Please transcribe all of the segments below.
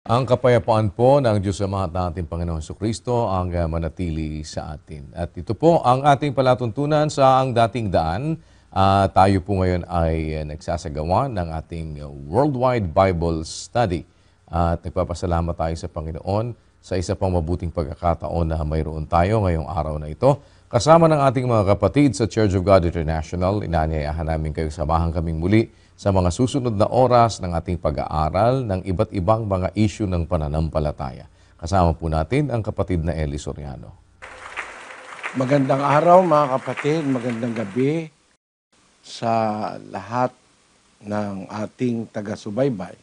Ang kapayapaan po ng Diyos Ama at ng ating Panginoon Jesucristo ang manatili sa atin. At ito po ang ating palatuntunan sa ang dating daan. Tayo po ngayon ay nagsasagawa ng ating Worldwide Bible Study. At nagpapasalamat tayo sa Panginoon sa isa pang mabuting pagkakataon na mayroon tayo ngayong araw na ito. Kasama ng ating mga kapatid sa Church of God International, inaanyayahan namin kayo samahan kaming muli sa mga susunod na oras ng ating pag-aaral ng iba't ibang mga issue ng pananampalataya. Kasama po natin ang kapatid na Eli Soriano. Magandang araw mga kapatid, magandang gabi sa lahat ng ating taga-subaybay.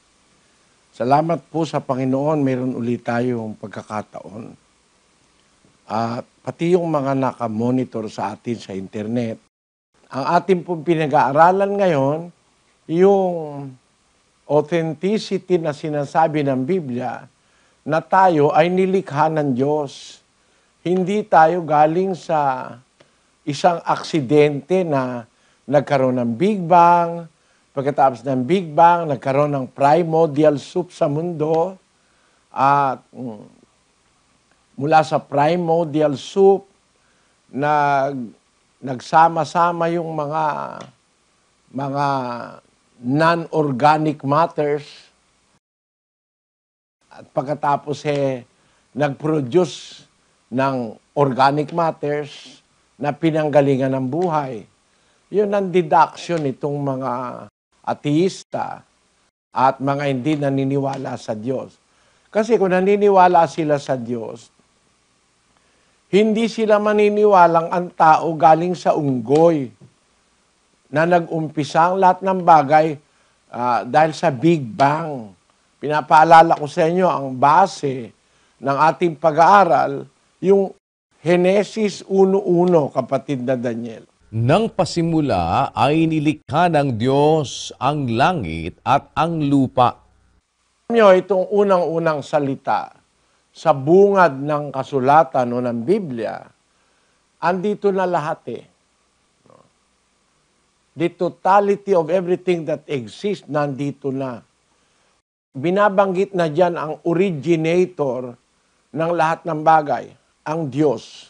Salamat po sa Panginoon, mayroon ulit tayong pagkakataon. At pati yung mga nakamonitor sa atin sa internet. Ang ating pong pinag-aaralan ngayon, yung authenticity na sinasabi ng Biblia na tayo ay nilikha ng Diyos. Hindi tayo galing sa isang aksidente na nagkaroon ng Big Bang, pagkatapos ng Big Bang, nagkaroon ng primordial soup sa mundo, at mula sa primordial soup, nagsama-sama yung mga non-organic matters at pagkatapos nag-produce ng organic matters na pinanggalingan ng buhay. Yun ang deduction itong mga ateista at mga hindi naniniwala sa Diyos. Kasi kung naniniwala sila sa Diyos, hindi sila maniniwalang ang tao galing sa unggoy na nag-umpisa ang lahat ng bagay dahil sa Big Bang. Pinapaalala ko sa inyo ang base ng ating pag-aaral, yung Genesis 1:1, kapatid na Daniel. Nang pasimula ay nilikha ng Diyos ang langit at ang lupa. Itong unang-unang salita sa bungad ng kasulatan o ng Biblia, andito na lahat The totality of everything that exists, nandito na. Binabanggit na dyan ang originator ng lahat ng bagay, ang Diyos.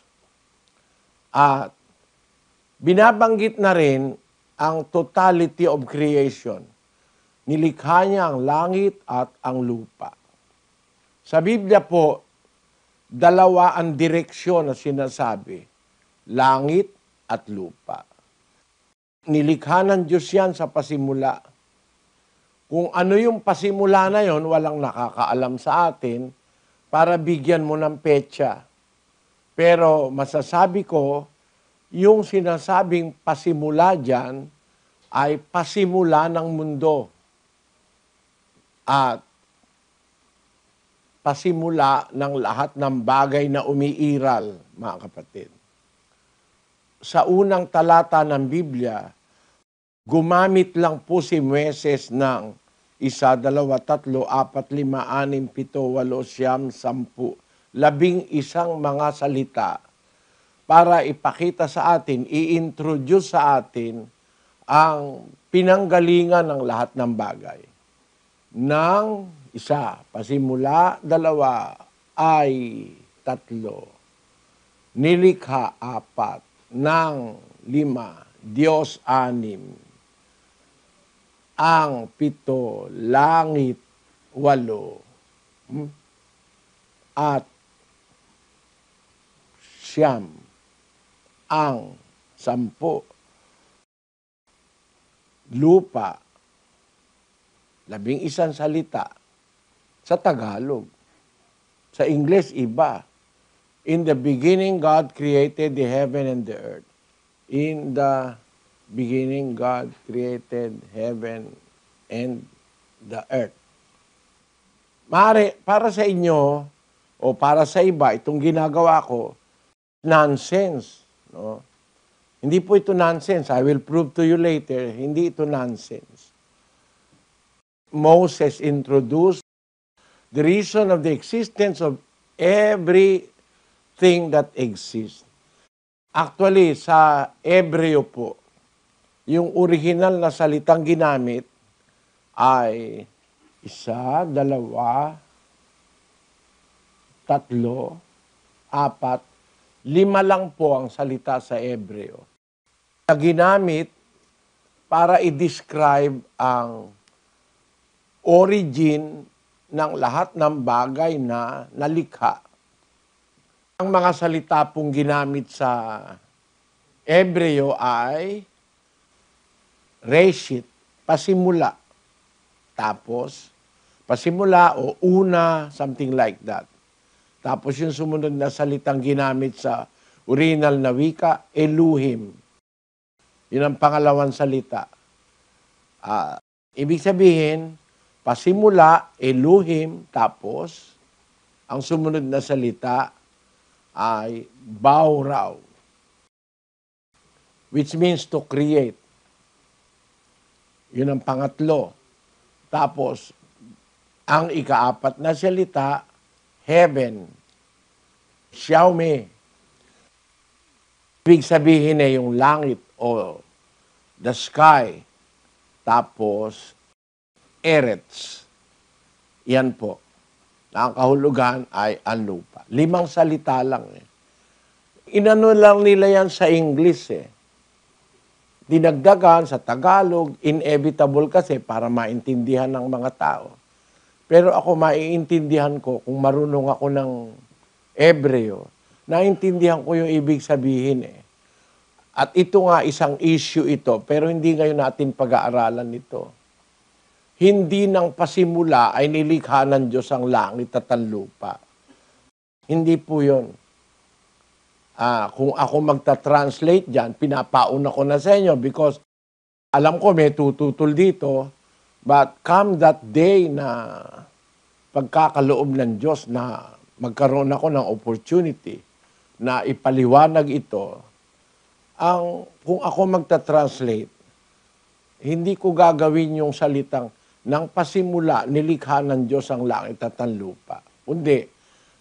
At binabanggit na rin ang totality of creation. Nilikha niya ang langit at ang lupa. Sa Biblia po, dalawa ang direksyon na sinasabi, langit at lupa. Nilikha ng Diyos yan sa pasimula. Kung ano yung pasimula na yon, walang nakakaalam sa atin para bigyan mo ng petsa. Pero masasabi ko, yung sinasabing pasimula dyan ay pasimula ng mundo. At pasimula ng lahat ng bagay na umiiral, mga kapatid. Sa unang talata ng Biblia, gumamit lang po si Moises ng 1, 2, 3, 4, 5, 6, 7, 8, 9, 10, 11 mga salita para ipakita sa atin, i-introduce sa atin ang pinanggalingan ng lahat ng bagay. Nang 1, pasimula, 2 ay 3, nilikha 4, ng 5, Diyos 6, ang 7, langit 8, at 9, ang 10, lupa, 11 salita sa Tagalog. Sa English, iba. In the beginning, God created the heaven and the earth. In the beginning, God created heaven and the earth. Para sa inyo, o para sa iba, itong ginagawa ko, nonsense. No? Hindi po ito nonsense. I will prove to you later. Hindi ito nonsense. Moses introduced the reason of the existence of everything that exists. Actually, sa Hebreo po, yung original na salitang ginamit ay 1, 2, tatlo, apat, lima lang po ang salita sa Hebreo na ginamit para i-describe ang origin ng lahat ng bagay na nalikha. Ang mga salita pong ginamit sa Hebreo ay reshit, pasimula. Tapos, pasimula o una, something like that. Tapos yung sumunod na salitang ginamit sa original na wika, Elohim. Yun ang pangalawang salita. Ibig sabihin, pasimula, Elohim, tapos, ang sumunod na salita ay Bauraw, which means to create. Yun ang pangatlo. Tapos, ang ikaapat na salita, heaven, Xiaomi. Ibig sabihin yung langit o the sky. Tapos, Eretz. Yan po. Ang kahulugan ay ang lupa. 5 salita lang. Inano lang nila yan sa English Dinagdagan sa Tagalog, inevitable kasi para maintindihan ng mga tao. Pero ako maiintindihan ko kung marunong ako ng Hebreo, naintindihan ko yung ibig sabihin At ito nga isang issue ito, pero hindi ngayon natin pag-aaralan ito. Hindi nang pasimula ay nilikha ng Diyos ang langit at ang lupa. Hindi po yun. Kung ako magta-translate dyan, pinapauna ko na sa inyo because alam ko may tututol dito, but come that day na pagkakaloob ng Diyos na magkaroon ako ng opportunity na ipaliwanag ito, kung ako magta-translate, hindi ko gagawin yung salitang nang pasimula, nilikha ng Diyos ang langit at ang lupa. Kundi,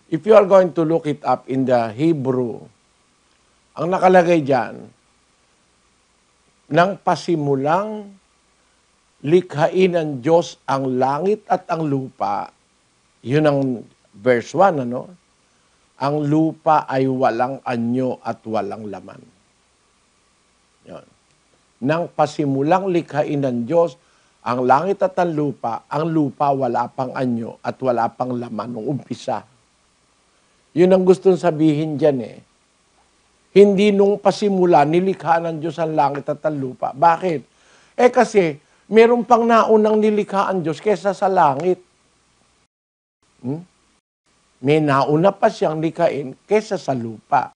if you are going to look it up in the Hebrew, ang nakalagay dyan, nang pasimulang likhain ng Diyos ang langit at ang lupa, yun ang verse 1, Ang lupa ay walang anyo at walang laman. Yun. Nang pasimulang likhain ng Diyos ang langit at ang lupa wala pang anyo at wala pang laman nung umpisa. Yun ang gustong sabihin dyan Hindi nung pasimula, nilikha ng Diyos ang langit at ang lupa. Bakit? Kasi, meron pang naunang nilikha ang Diyos kesa sa langit. May nauna pa siyang likhain kesa sa lupa.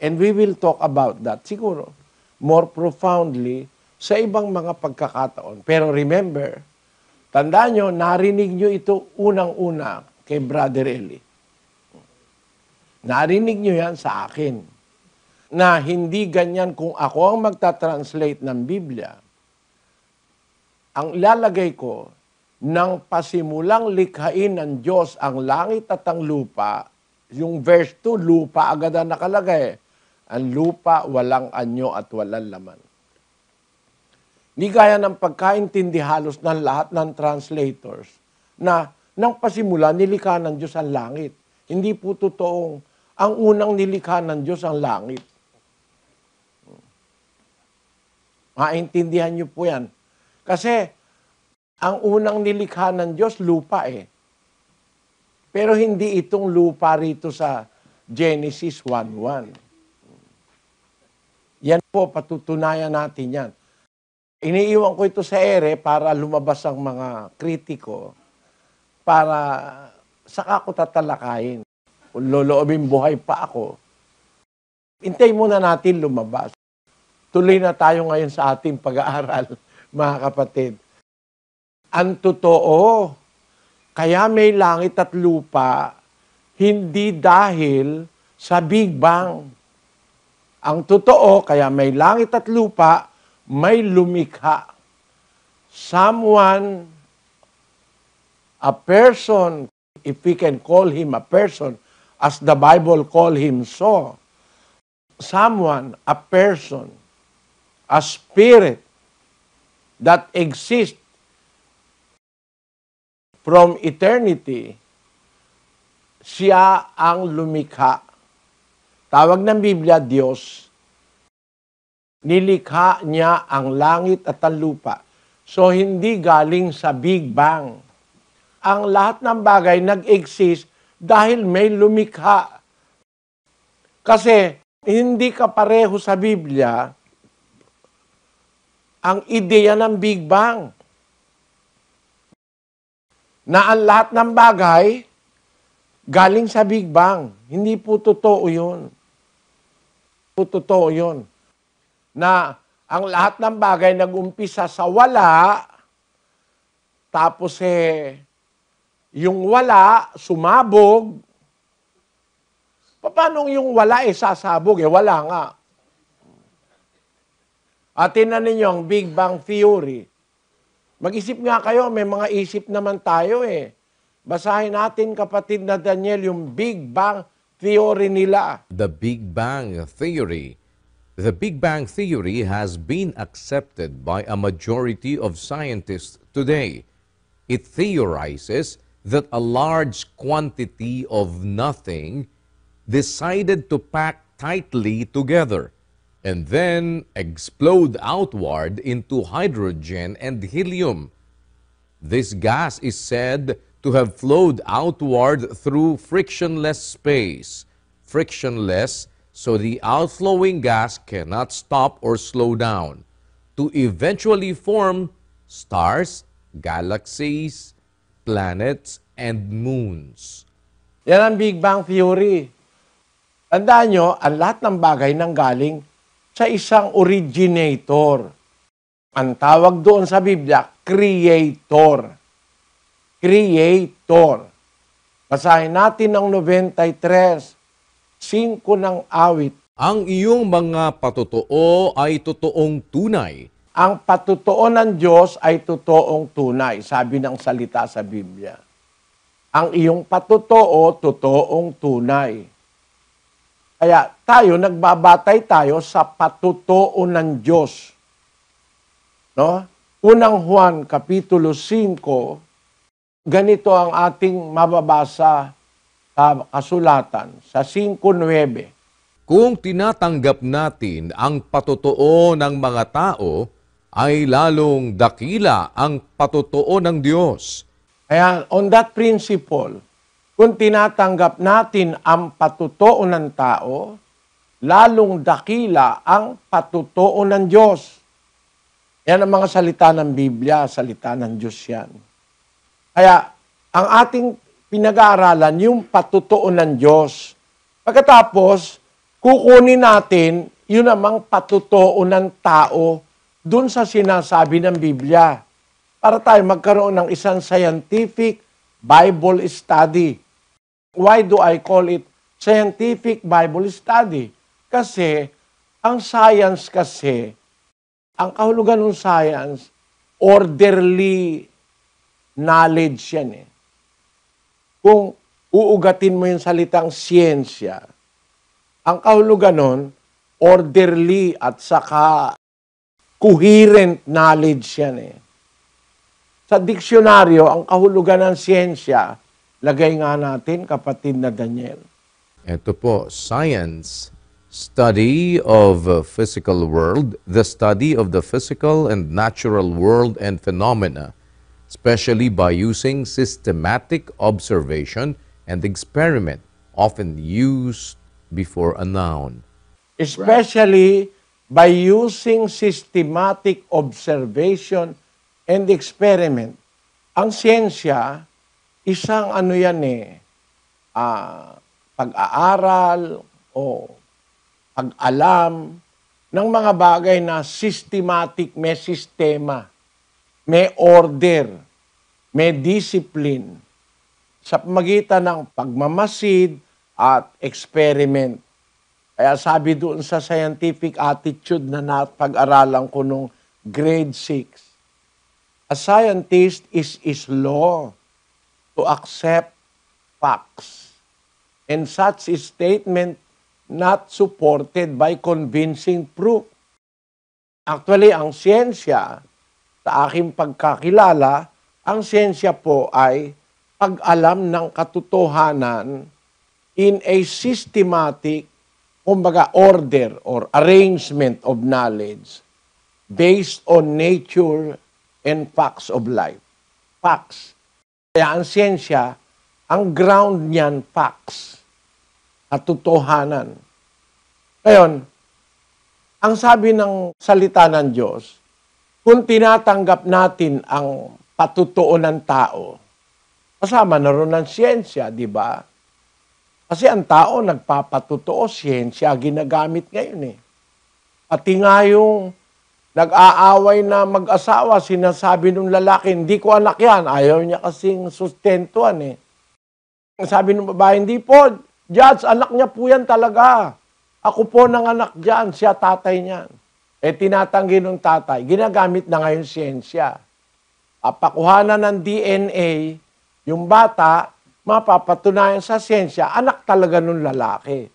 And we will talk about that, siguro, more profoundly sa ibang mga pagkakataon. Pero remember, tandaan nyo, narinig nyo ito unang-una kay Brother Eli. Narinig nyo yan sa akin. Na hindi ganyan kung ako ang magta-translate ng Biblia. Ang ilalagay ko, nang pasimulang likhain ng Diyos ang langit at ang lupa, yung verse 2, lupa agad ang nakalagay. Ang lupa, walang anyo at walang laman. Hindi gaya ng pagkaintindi halos ng lahat ng translators na nang pasimula, nilikha ng Diyos ang langit. Hindi po totoong ang unang nilikha ng Diyos ang langit. Maintindihan niyo po yan. Kasi, ang unang nilikha ng Diyos, lupa Pero hindi itong lupa rito sa Genesis 1:1. Yan po, patutunayan natin yan. Iniiwan ko ito sa para lumabas ang mga kritiko para saka ko tatalakayin. Kung loloobin buhay pa ako, hintay muna natin lumabas. Tuloy na tayo ngayon sa ating pag-aaral, mga kapatid. Ang totoo, kaya may langit at lupa, hindi dahil sa Big Bang. Ang totoo, kaya may langit at lupa, may lumikha. Someone, a person, if we can call him a person, as the Bible call him so, someone, a person, a spirit that exists from eternity, siya ang lumikha. Tawag ng Biblia, Diyos. Nilikha niya ang langit at ang lupa. So, hindi galing sa Big Bang. Ang lahat ng bagay nag-exist dahil may lumikha. Kasi, hindi ka pareho sa Biblia ang ideya ng Big Bang. Na ang lahat ng bagay galing sa Big Bang. Hindi po totoo yun. Totoo yun. Na ang lahat ng bagay nag-umpisa sa wala, tapos yung wala, sumabog. Paano yung wala sasabog? Wala nga. At tinan ninyo ang Big Bang Theory. Mag-isip nga kayo, may mga isip naman tayo Basahin natin, kapatid na Daniel, yung Big Bang Theory nila. The Big Bang Theory. The Big Bang Theory has been accepted by a majority of scientists today. It theorizes that a large quantity of nothing decided to pack tightly together and then explode outward into hydrogen and helium. This gas is said to have flowed outward through frictionless space. Frictionless, so the outflowing gas cannot stop or slow down, to eventually form stars, galaxies, planets, and moons. Yan ang Big Bang Theory. Tandaan nyo, ang lahat ng bagay nanggaling sa isang originator. Ang tawag doon sa Biblia, Creator. Creator. Basahin natin ang 93, 5 ng awit. Ang iyong mga patotoo ay totoong tunay. Ang patotoo ng Diyos ay totoong tunay, sabi ng salita sa Biblia. Ang iyong patotoo, totoong tunay. Kaya tayo, nagbabatay tayo sa patotoo ng Diyos. No? Unang Juan, Kapitulo 5, ganito ang ating mababasa sa kasulatan, sa 5:9. Kung tinatanggap natin ang patotoo ng mga tao, ay lalong dakila ang patotoo ng Diyos. Kaya on that principle, kung tinatanggap natin ang patotoo ng tao, lalong dakila ang patotoo ng Diyos. Yan ang mga salita ng Biblia, salita ng Diyos yan. Kaya ang ating pinag-aaralan, yung patotoo ng Diyos. Pagkatapos, kukunin natin yun namang patotoo ng tao dun sa sinasabi ng Biblia para tayo magkaroon ng isang scientific Bible study. Why do I call it scientific Bible study? Kasi ang science kasi, ang kahulugan ng science, orderly knowledge yan Kung uugatin mo yung salitang siyensya, ang kahulugan nun, orderly at saka coherent knowledge yan Sa diksyonaryo, ang kahulugan ng siyensya, lagay nga natin, kapatid na Daniel. Ito po, science, study of physical world, the study of the physical and natural world and phenomena, especially by using systematic observation and experiment, often used before a noun. Especially by using systematic observation and experiment. Ang siyensya, isang pag-aaral o pag-alam ng mga bagay na systematic, may sistema, may order, may discipline sa pamagitan ng pagmamasid at experiment. Kaya sabi doon sa scientific attitude na napag-aralan ko nung grade 6, a scientist is law to accept facts, and such a statement not supported by convincing proof. Actually, ang siyensya, sa aking pagkakilala, ang siyensya po ay pag-alam ng katotohanan in a systematic, kumbaga, order or arrangement of knowledge based on nature and facts of life. Facts. Kaya ang siyensya, ang ground niyan, facts. Katotohanan. Ngayon, ang sabi ng salita ng Diyos, kung tinatanggap natin ang patutuo ng tao, kasama na rin ang siyensya, di ba? Kasi ang tao nagpapatutuo, siyensya ginagamit ngayon eh. Pati nga yung nag-aaway na mag-asawa, sinasabi ng lalaki, hindi ko anak yan. Ayaw niya kasing sustentuan eh. Sabi ng babae, hindi po, Judge, anak niya po yan talaga. Ako po ng anak dyan, siya tatay niyan. Eh tinatanggi ng tatay, ginagamit na ngayon siyensya. Pakuhanan ng DNA, yung bata, mapapatunayan sa siyensya, anak talaga nung lalaki.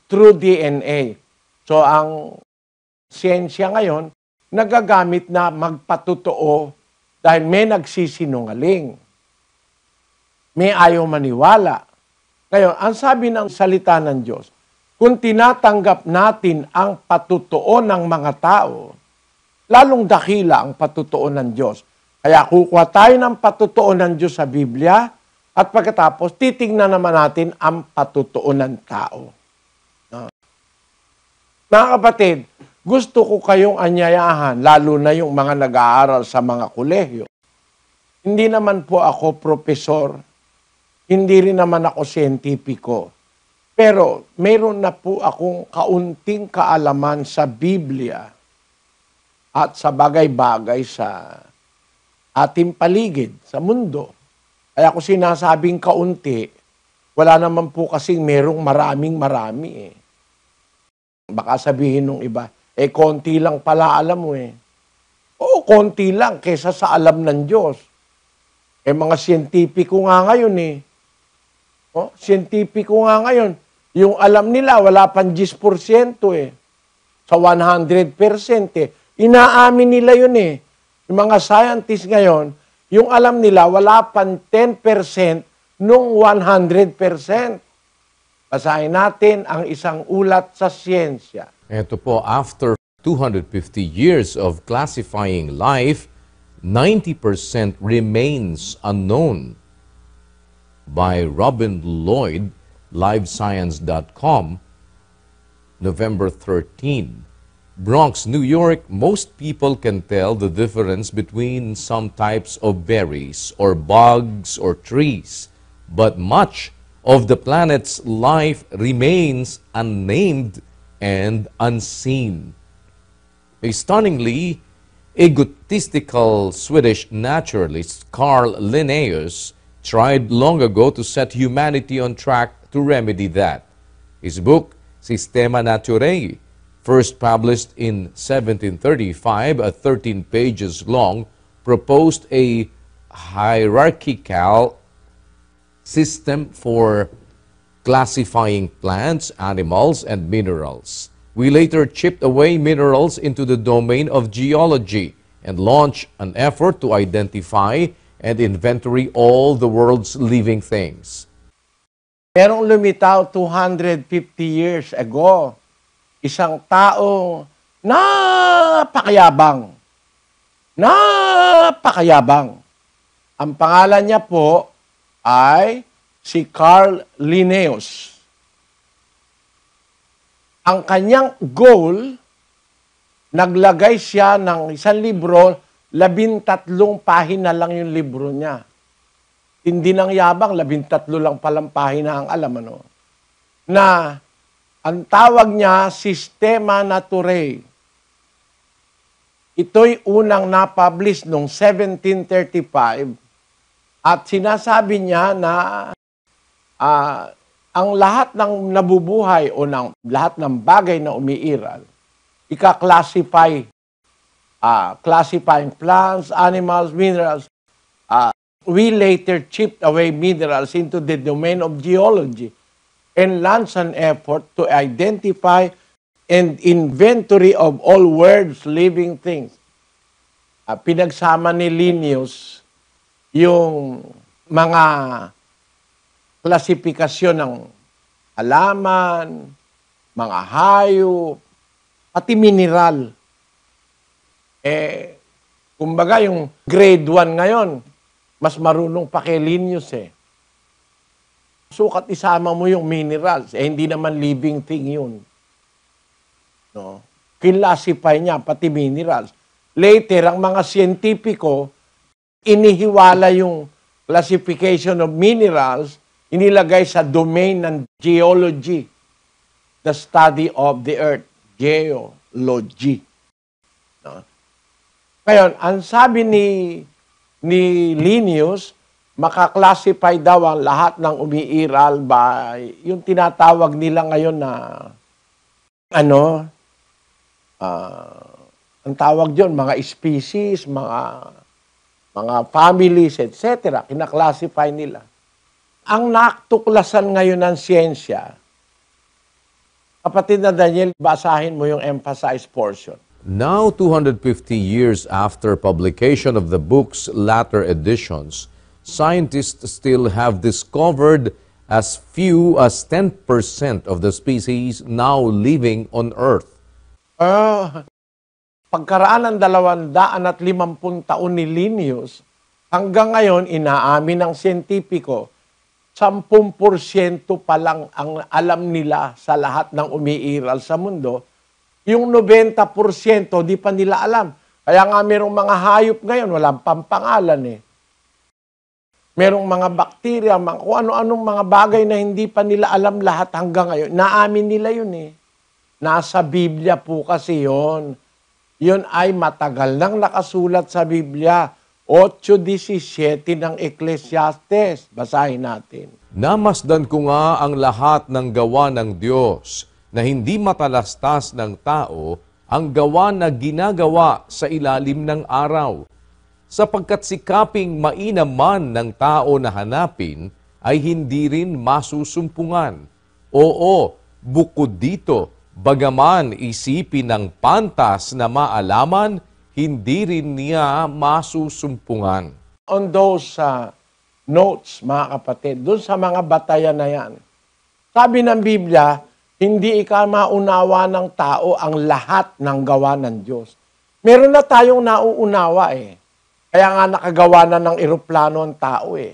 Through DNA. So ang siyensya ngayon, nagagamit na magpatutuo dahil may nagsisinungaling. May ayaw maniwala. Ngayon, ang sabi ng salita ng Diyos, kung tinatanggap natin ang patutuo ng mga tao, lalong dakila ang patutuo ng Diyos. Kaya kukuha tayo ng patutuo ng Diyos sa Biblia, at pagkatapos, titignan naman natin ang patutuo ng tao. Mga kapatid, gusto ko kayong anyayahan, lalo na yung mga nag-aaral sa mga kolehiyo. Hindi naman po ako profesor, hindi rin naman ako siyentipiko. Pero mayroon na po akong kaunting kaalaman sa Biblia at sa bagay-bagay sa ating paligid, sa mundo. Kaya ako sinasabing kaunti, wala naman po kasing merong marami eh. Baka sabihin nung iba, konti lang pala alam mo eh. Oo, konti lang kesa sa alam ng Diyos. Mga siyentipiko nga ngayon eh. Siyentipiko nga ngayon, yung alam nila wala pang 10% eh. Sa 100% eh. Inaamin nila yun eh. Yung mga scientists ngayon, yung alam nila, wala pang 10% nung 100%. Basahin natin ang isang ulat sa siyensya. Ito po, after 250 years of classifying life, 90% remains unknown. By Robin Lloyd, LiveScience.com, November 13. Bronx, New York, most people can tell the difference between some types of berries or bugs or trees, but much of the planet's life remains unnamed and unseen. A stunningly egotistical Swedish naturalist, Carl Linnaeus, tried long ago to set humanity on track to remedy that. His book, Systema Naturae, first published in 1735, 13 pages long, proposed a hierarchical system for classifying plants, animals, and minerals. We later chipped away minerals into the domain of geology and launched an effort to identify and inventory all the world's living things. Merong lumitaw 250 years ago, isang tao napakayabang. Ang pangalan niya po ay si Carl Linnaeus. Ang kanyang goal, naglagay siya ng isang libro, 13 pahina lang yung libro niya. Hindi nang yabang, 13 lang palang pahina ang alam, ano? Na ang tawag niya, Systema Naturae. Ito'y unang na-publish noong 1735 at sinasabi niya na ang lahat ng nabubuhay o lahat ng bagay na umiiral, ika-classify, classifying plants, animals, minerals. We later chipped away minerals into the domain of geology and launched an effort to identify and inventory of all world's living things. Pinagsama ni Linnaeus yung mga klasifikasyon ng halaman, mga hayop, pati mineral. Kumbaga yung grade 1 ngayon, mas marunong pa kay Linnaeus eh. Sukat isama mo yung minerals, hindi naman living thing yun. No? Kinlasify niya pati minerals. Later, ang mga siyentipiko, inihiwala yung classification of minerals, inilagay sa domain ng geology, the study of the earth, geology. No? Ngayon, ang sabi ni Linnaeus, makaklasify daw ang lahat ng umiiral by yung tinatawag nila ngayon na ang tawag diyon, mga species, mga families, etc. Kinaklasify nila. Ang natuklasan ngayon ng siyensya, kapatid na Daniel, basahin mo yung emphasized portion. Now, 250 years after publication of the book's latter editions, scientists still have discovered as few as 10% of the species now living on Earth. Pagkaraan ng 250 taon ni Linnaeus, hanggang ngayon, inaamin ng siyentipiko, 10% pa lang ang alam nila sa lahat ng umiiral sa mundo. Yung 90%, di pa nila alam. Kaya nga merong mga hayop ngayon, walang pampangalan eh. Merong mga bakterya, kung ano-anong mga bagay na hindi pa nila alam lahat hanggang ngayon. Naamin nila yun eh. Nasa Biblia po kasi yun. Yun ay matagal nang nakasulat sa Biblia. 8:17 ng Ecclesiastes. Basahin natin. Namasdan ko nga ang lahat ng gawa ng Diyos, na hindi matalastas ng tao ang gawa na ginagawa sa ilalim ng araw. Sapagkat sikaping mainam man ng tao na hanapin, ay hindi rin masusumpungan. Oo, bukod dito, bagaman isipin ng pantas na maalaman, hindi rin niya masusumpungan. On those notes, mga kapatid, doon sa mga batayan na yan, sabi ng Biblia, hindi maunawa ng tao ang lahat ng gawa ng Diyos. Meron na tayong nauunawa eh. Kaya nga nakagawa na ng eroplano ang tao eh.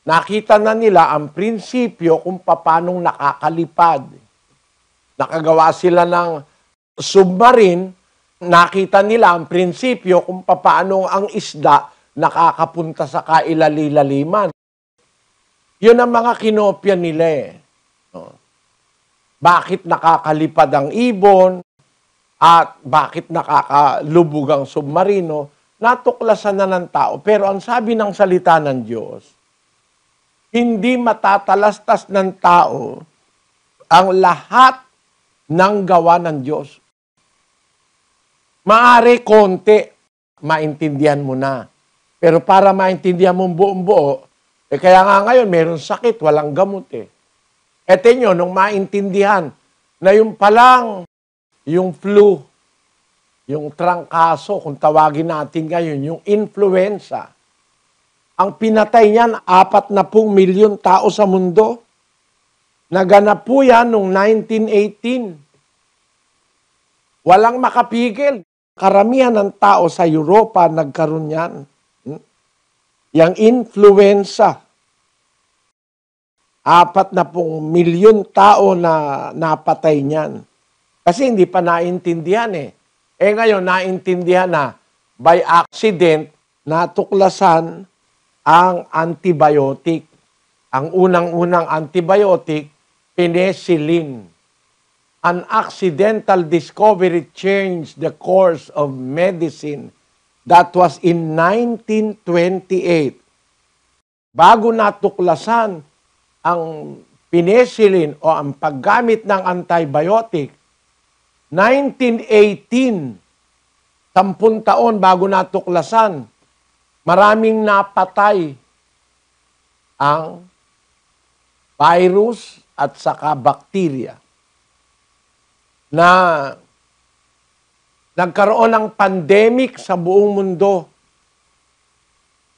Nakita na nila ang prinsipyo kung paanong nakakalipad. Nakagawa sila ng submarine, nakita nila ang prinsipyo kung paano ang isda nakakapunta sa kailalilaliman. Yun ang mga kinopya nila eh. Bakit nakakalipad ang ibon at bakit nakakalubog ang submarino, natuklasan na ng tao. Pero ang sabi ng salita ng Diyos, hindi matatalastas ng tao ang lahat ng gawa ng Diyos. Maari konti, maintindihan mo na. Pero para maintindihan mo buong buo, kaya nga ngayon, meron sakit, walang gamot eh. Eto nyo, nung maintindihan na yung palang, yung flu, yung trangkaso, kung tawagin natin ngayon, yung influenza, ang pinatay niyan, 40 milyon tao sa mundo. Naganap po yan noong 1918. Walang makapigil. Karamihan ng tao sa Europa nagkaroon yan. Yang influenza. 40 milyon tao na napatay niyan. Kasi hindi pa naintindihan eh. Ngayon, naintindihan na by accident, natuklasan ang antibiotic. Ang unang-unang antibiotic, penicillin. An accidental discovery changed the course of medicine. That was in 1928. Bago natuklasan ang penicillin o ang paggamit ng antibiotic, 1918, 10 taon bago natuklasan, maraming napatay ang virus at saka bakterya na nagkaroon ng pandemic sa buong mundo.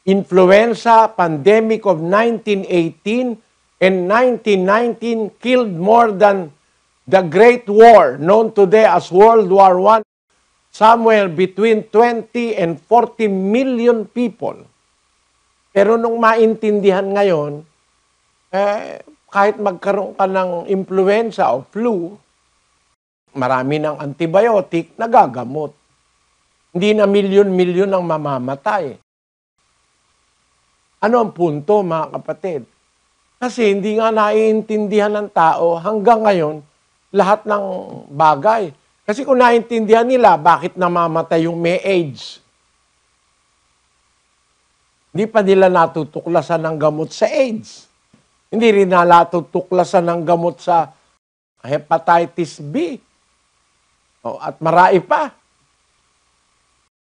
Influenza pandemic of 1918, in 1919 killed more than the Great War known today as World War I, somewhere between 20 and 40 million people. Pero nung maintindihan ngayon, kahit magkaroon ka ng influenza o flu, marami ng antibiotic, nagagamot. Hindi na milyon-milyon ang mamamatay. Ano ang punto, mga kapatid? Kasi hindi nga naiintindihan ng tao hanggang ngayon lahat ng bagay. Kasi kung naiintindihan nila, bakit namamatay yung may AIDS? Hindi pa nila natutuklasan ng gamot sa AIDS. Hindi rin na natutuklasan ng gamot sa hepatitis B. At marami pa.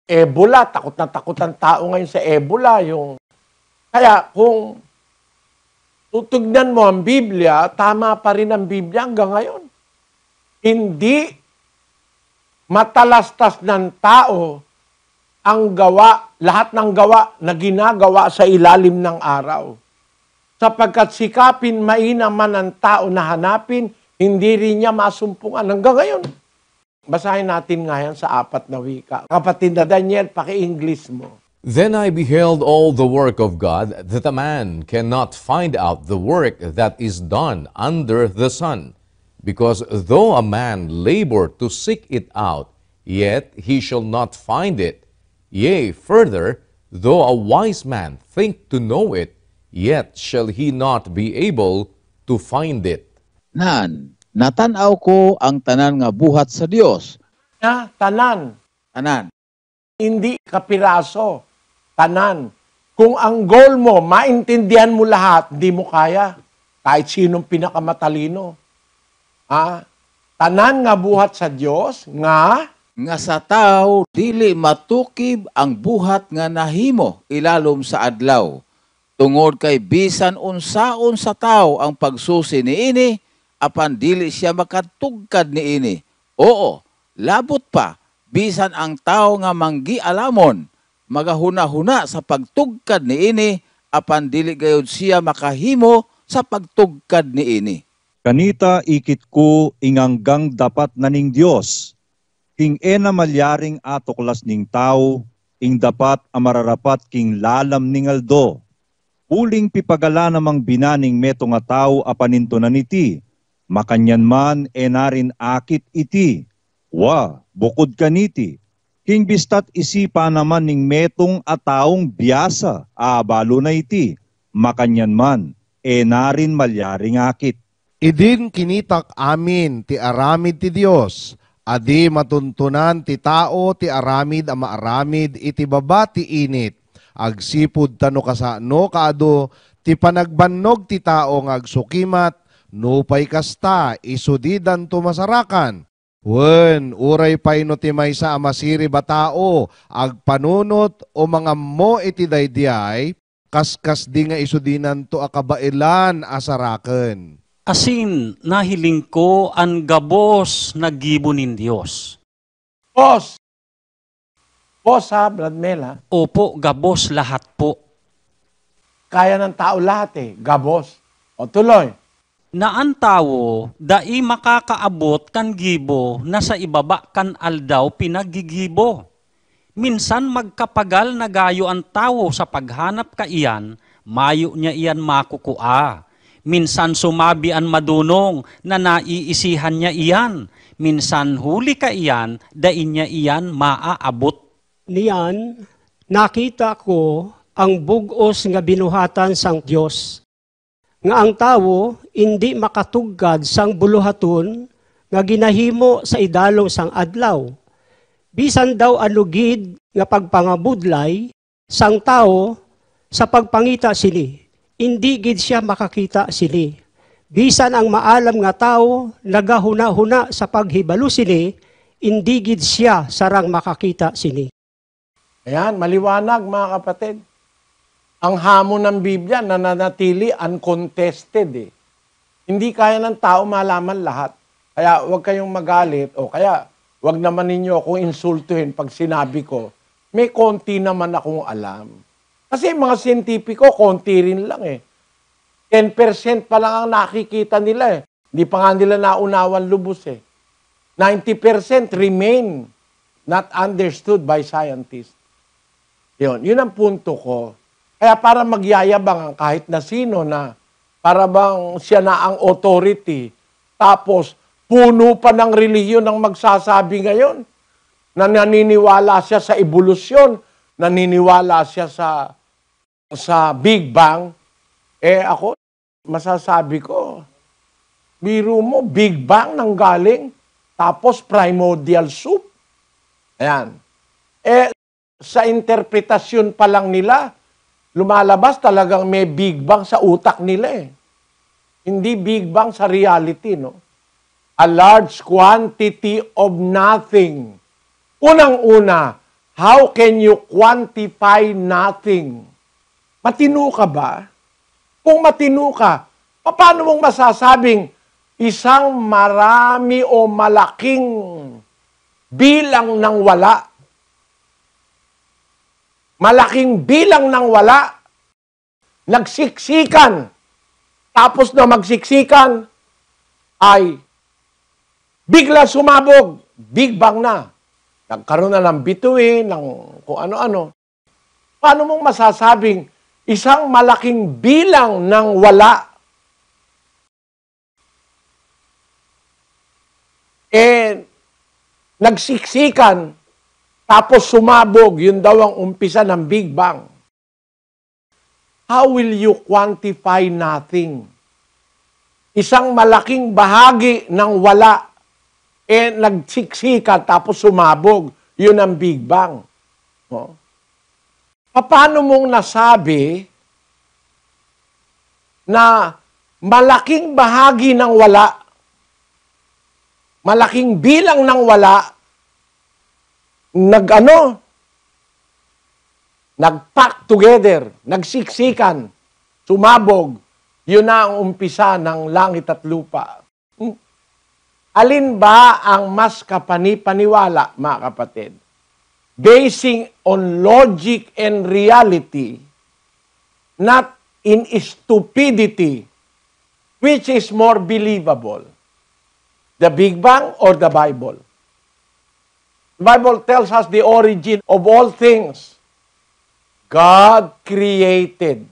Ebola, takot na takot ang tao ngayon sa Ebola. Kaya kung tutugnan mo ang Biblia, tama pa rin ang Biblia hanggang ngayon. Hindi matalastas ng tao ang gawa, lahat ng gawa na ginagawa sa ilalim ng araw. Sapagkat sikapin maina man ang tao na hanapin, hindi rin niya masumpungan hanggang ngayon. Basahin natin nga yan sa 4 na wika. Kapatid na Daniel, paki-English mo. Then I beheld all the work of God, that a man cannot find out the work that is done under the sun. Because though a man labor to seek it out, yet he shall not find it. Yea, further, though a wise man think to know it, yet shall he not be able to find it. Natanaw ko ang tanan nga buhat sa Dios. Tanan. Tanan. Hindi kapiraso. Tanan. Kung ang goal mo, maintindihan mo lahat, di mo kaya. Kahit sinong pinakamatalino. Tanan nga buhat sa Dios, nga Sa tao, dili matukib ang buhat nga nahimo ilalom sa adlaw. Tungod kay bisan unsaon sa tao ang pagsusi niini, apan dili siya makatugkad niini. Oo, labot pa, bisan ang tao nga manggialamon, magahuna-huna sa pagtugkad niini, apan dili gayud siya makahimo sa pagtugkad niini. Kanita ikit ko inganggang dapat na ning Diyos. King ena malyaring atuklas ning tao, ing dapat amararapat king lalam ning aldo. Uling pipagala namang binaning meto nga tao apaninto na niti. Makanyan man enarin akit iti. Bukod kaniti. King bistat isipa naman ning metong ataong biyasa, abalo na iti. Makanyan man enarin malyaring akit. Idin kinitak amin ti aramid ti Dios. Adi matuntunan ti tao ti aramid a maaramid iti baba ti init. Agsipud tano kasano kaado ti panagbannog ti tao nga agsukimat nupay kasta isudidan tumasarakan. Uray pay no ti maysa a masiri ba tao agpanunot o mga mo iti daydiay kaskas di nga isudinan to akabailan asaraken. Asin nahiling ko ang gabos na gibo nin Diyos. Boss ha, Brad Mel ha. Opo, gabos lahat po. Kaya ng tao lahat gabos. O tuloy. Na ang tao, dai makakaabot kan gibo na sa ibaba kan aldaw pinagigibo. Minsan magkapagal na gayo ang tao sa paghanap ka iyan, mayo niya iyan makukua. Minsan sumabi ang madunong na naiisihan niya iyan. Minsan huli ka iyan, dain niya iyan maaabot. Niyan, nakita ko ang bugos nga binuhatan sang Dios. Nga ang tao hindi makatugkad sang buluhaton nga ginahimo sa idalong sang adlaw. Bisan daw alugid nga pagpangabudlay sang tao sa pagpangita sini. Hindi gid siya makakita sini. Bisan ang maalam nga tao nagahuna-huna sa paghibalo sini, hindi gid siya sarang makakita sini. Ayan, maliwanag mga kapatid. Ang hamon ng Biblia nananatili uncontested Hindi kaya ng tao malaman lahat. Kaya huwag kayong magalit o kaya huwag naman ninyo akong insultuhin pag sinabi ko, may konti naman akong alam. Kasi mga siyentipiko, konti rin lang 10% pa lang ang nakikita nila eh. Hindi pa nga nila naunawan lubos eh. 90% remain not understood by scientists. Yun ang punto ko. Kaya para magyayabang ang kahit na sino na para bang siya na ang authority, tapos puno pa ng relihiyon ang magsasabi ngayon na naniniwala siya sa evolusyon, naniniwala siya sa Big Bang. Ako, masasabi ko, biro mo, Big Bang nang galing, tapos primordial soup. Ayan. Sa interpretasyon pa lang nila, lumalabas talagang may Big Bang sa utak nila eh. Hindi Big Bang sa reality, no? A large quantity of nothing. Unang-una, how can you quantify nothing? Matino ka ba? Kung matino ka, paano mong masasabing isang marami o malaking bilang ng wala? Malaking bilang ng wala, nagsiksikan, tapos na magsiksikan, ay bigla sumabog, Big Bang na. Nagkaroon na ng bituin, ng kung ano-ano. Paano mong masasabing isang malaking bilang ng wala nagsiksikan, tapos sumabog, yun daw ang umpisa ng Big Bang. How will you quantify nothing? Isang malaking bahagi ng wala, nagsiksikan, tapos sumabog, yun ang Big Bang. No? Paano mong nasabi na malaking bahagi ng wala, malaking bilang ng wala, nag-pack together, nagsiksikan, sumabog, yun na ang umpisa ng langit at lupa. Alin ba ang mas kapani-paniwala, mga kapatid? Basing on logic and reality, not in stupidity, which is more believable? The Big Bang or the Bible? The Bible tells us the origin of all things. God created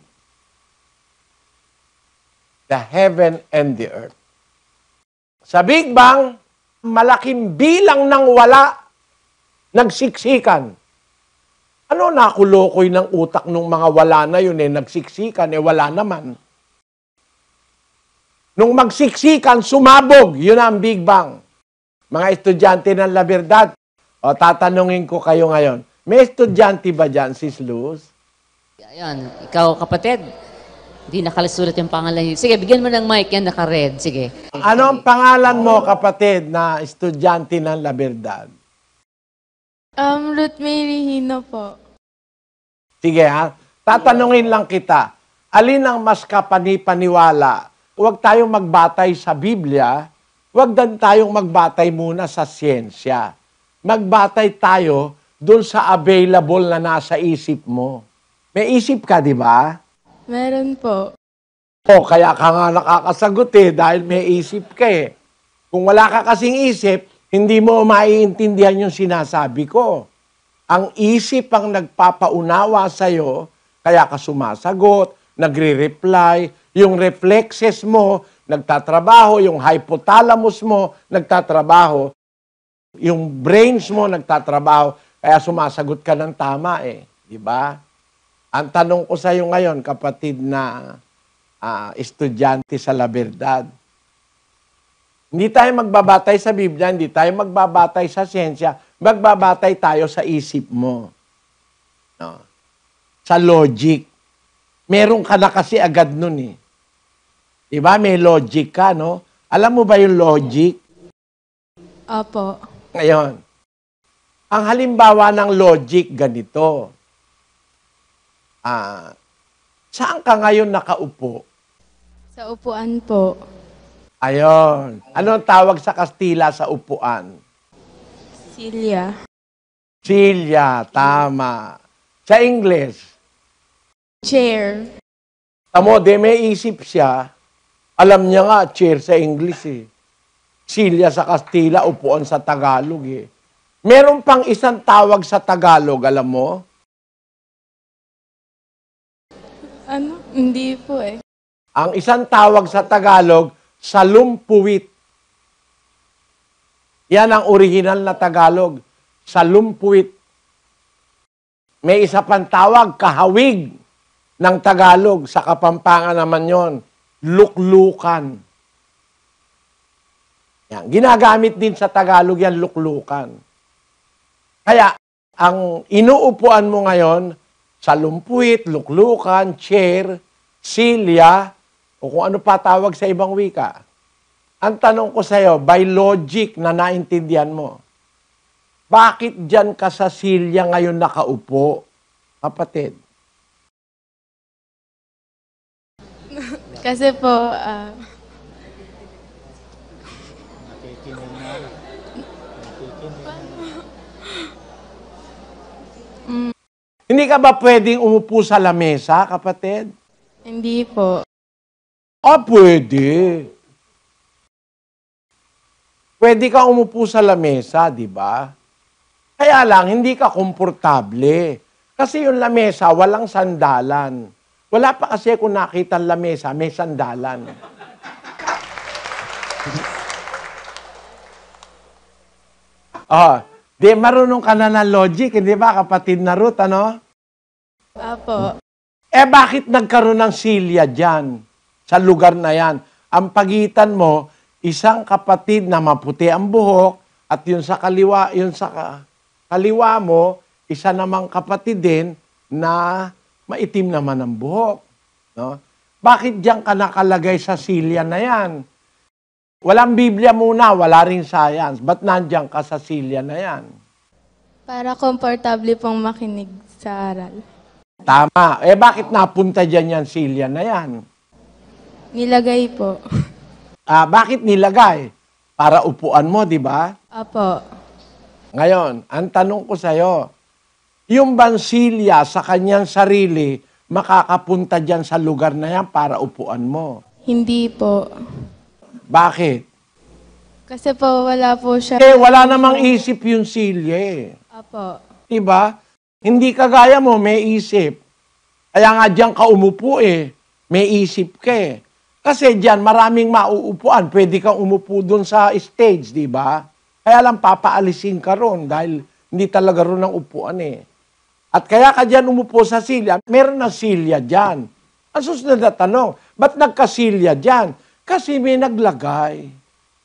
the heaven and the earth. Sa Big Bang, malaking bilang ng wala, nagsiksikan. Ano nakulokoy ng utak ng mga wala na yun nagsiksikan, wala naman. Nung magsiksikan, sumabog, yun ang Big Bang. Mga estudyante ng La Verdad, tatanungin ko kayo ngayon, may estudyante ba dyan, Sis Luz? Ayan, ikaw kapatid, di nakalisulat yung pangalan niyo. Sige, bigyan mo ng mic yan, naka-red. Sige. Ano ang pangalan mo, kapatid, na estudyante ng La Verdad? Ruth Mary Hino po. Sige ha, tatanungin lang kita, alin ang mas kapani-paniwala? Huwag tayong magbatay sa Biblia, huwag din tayong magbatay muna sa siyensya. Magbatay tayo dun sa available na nasa isip mo. May isip ka, di ba? Meron po. Kaya ka nga nakakasagot dahil may isip ka eh. Kung wala ka kasing isip, hindi mo maiintindihan yung sinasabi ko. Ang isip ang nagpapaunawa sa'yo, kaya ka sumasagot, nagre-reply, yung reflexes mo, nagtatrabaho, yung hypothalamus mo, nagtatrabaho, yung brains mo, nagtatrabaho, kaya sumasagot ka ng tama di ba? Ang tanong ko sa iyo ngayon, kapatid na estudyante sa La Verdad, hindi tayo magbabatay sa Biblia, hindi tayo magbabatay sa siyensya, magbabatay tayo sa isip mo. No? Sa logic. Meron ka na kasi agad nun Diba? May logic ka, no? Alam mo ba yung logic? Opo. Ngayon, ang halimbawa ng logic ganito. Saan ka ngayon nakaupo? Sa upuan po. Ayon. Ano ang tawag sa Kastila sa upuan? Silya. Silya, tama. Sa English? Chair. Tamo, de may isip siya, alam niya nga, chair sa English eh. Silya sa Kastila, upuan sa Tagalog eh. Meron pang isang tawag sa Tagalog, alam mo? Ano? Hindi po eh. Ang isang tawag sa Tagalog, salumpuwit. Yan ang original na Tagalog, salumpuwit. May isa pang tawag, kahawig ng Tagalog. Sa Kapampangan naman yon, luklukan. Yan. Ginagamit din sa Tagalog yan, luklukan. Kaya, ang inuupuan mo ngayon, salumpuit, luklukan, chair, silya, o kung ano pa tawag sa ibang wika. Ang tanong ko sa iyo, by logic na naintindihan mo, bakit dyan ka sa silya ngayon nakaupo, kapatid? Kasi po, Hindi ka ba pwedeng umupo sa lamesa, kapatid? hindi po. Pwede. Pwede ka umupo sa lamesa, di ba? Kaya lang, hindi ka komportable. Kasi yung lamesa, walang sandalan. Wala pa kasi kung nakita ang lamesa, may sandalan. Di marunong ka na ng logic, hindi ba, kapatid na Ruth, ano? Apo. Bakit nagkaroon ng silya dyan? Sa lugar na yan. Ang pagitan mo, isang kapatid na maputi ang buhok, at yun sa kaliwa mo, isa namang kapatid din na maitim naman ang buhok. No? Bakit dyan ka nakalagay sa silya na yan? Walang Biblia muna, wala ring science. Ba't nandiyan ka sa silya na yan? Para komportable pong makinig sa aral. Tama. Bakit napunta dyan yan silya na yan? Nilagay po. Bakit nilagay? Para upuan mo, di ba? Apo. Ngayon, ang tanong ko sa'yo, yung bansilya sa kanyang sarili, makakapunta dyan sa lugar na yan para upuan mo? Hindi po. Bakit? Kasi po wala po siya. Wala namang isip yung silya eh. Apo. Diba? Hindi kagaya mo, may isip. Kaya nga dyan ka umupo eh. May isip ka eh. Kasi dyan maraming mauupuan. Pwede kang umupo dun sa stage, di ba? Kaya lang papaalisin ka ron dahil hindi talaga ron ang upuan eh. At kaya ka dyan umupo sa silya, meron na silya dyan. Ang susunod na tanong, ba't nagkasilya dyan? Kasi may naglagay.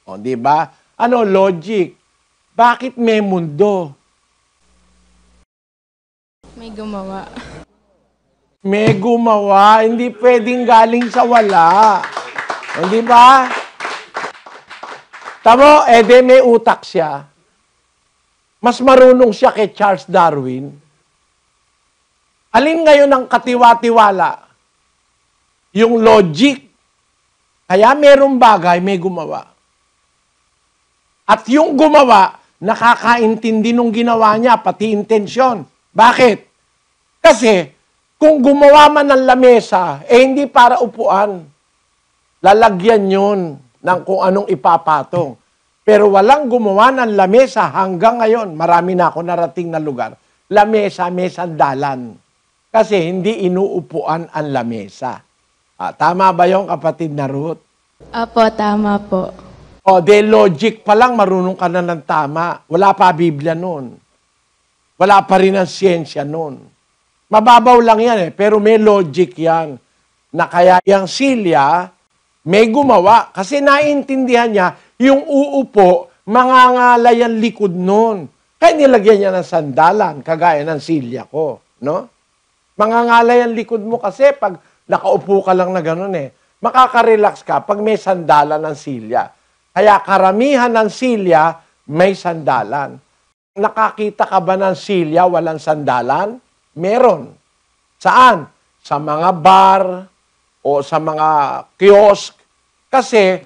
O, di ba? Ano, logic. Bakit may mundo? May gumawa. May gumawa. Hindi pwedeng galing sa wala. O, di ba? Tamo, may utak siya. Mas marunong siya kay Charles Darwin. Alin ngayon ang katiwa-tiwala? Yung logic. Kaya merong bagay, may gumawa. At yung gumawa, nakakaintindi nung ginawa niya, pati intensyon. Bakit? Kasi, kung gumawa man ng lamesa, hindi para upuan. Lalagyan yun ng kung anong ipapatong. Pero walang gumawa ng lamesa hanggang ngayon. Marami na ako narating na lugar. Lamesa, may sandalan. Kasi hindi inuupuan ang lamesa. Tama ba yung kapatid na Ruth? Apo, tama po. Logic pa lang, marunong ka na ng tama. Wala pa Biblia noon. Wala pa rin ang siyensya noon. Mababaw lang yan pero may logic yan. Na kaya yung silya, may gumawa. Kasi naiintindihan niya, yung uupo, mangangalay ang likod noon. Kaya nilagyan niya ng sandalan, kagaya ng silya ko. No? Mangangalay ang likod mo kasi pag nakaupo ka lang na gano'n makaka-relax ka pag may sandalan ng silya. Kaya karamihan ng silya, may sandalan. Nakakita ka ba ng silya walang sandalan? Meron. Saan? Sa mga bar o sa mga kiosk. Kasi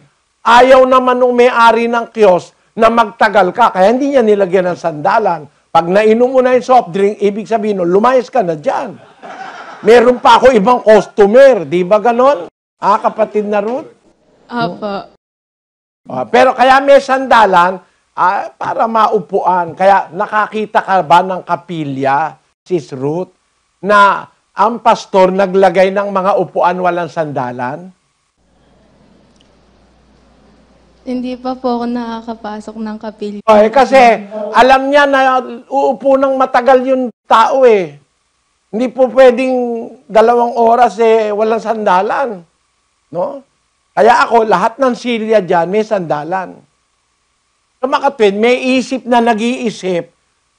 ayaw naman ng may-ari ng kiosk na magtagal ka. Kaya hindi niya nilagyan ng sandalan. Pag nainom mo na yung soft drink, ibig sabihin, lumayas ka na dyan. meron pa ako ibang customer. Di ba ganon? Kapatid na Ruth? Opo. Pero kaya may sandalan para maupuan. Kaya nakakita ka ba ng kapilya, Sis Ruth, na ang pastor naglagay ng mga upuan walang sandalan? Hindi pa po ako nakakapasok ng kapilya. Kasi alam niya na uupo ng matagal yung tao eh. Hindi po pwedeng 2 oras walang sandalan. No? Kaya ako, lahat ng silya dyan, may sandalan. So makatwid, may isip na nag-iisip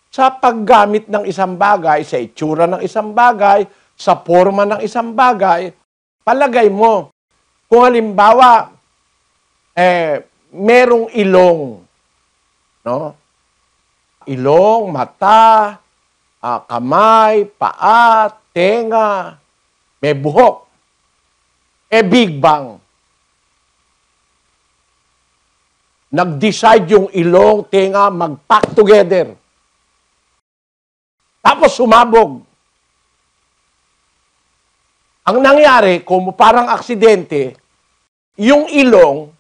sa paggamit ng isang bagay, sa itsura ng isang bagay, sa forma ng isang bagay. Palagay mo, kung halimbawa, merong ilong, no? Ilong, mata, kamay, paa, tenga, may buhok. Big Bang. Nag-decide yung ilong, tenga, mag-pack together. Tapos sumabog. Ang nangyari, kung parang aksidente, yung ilong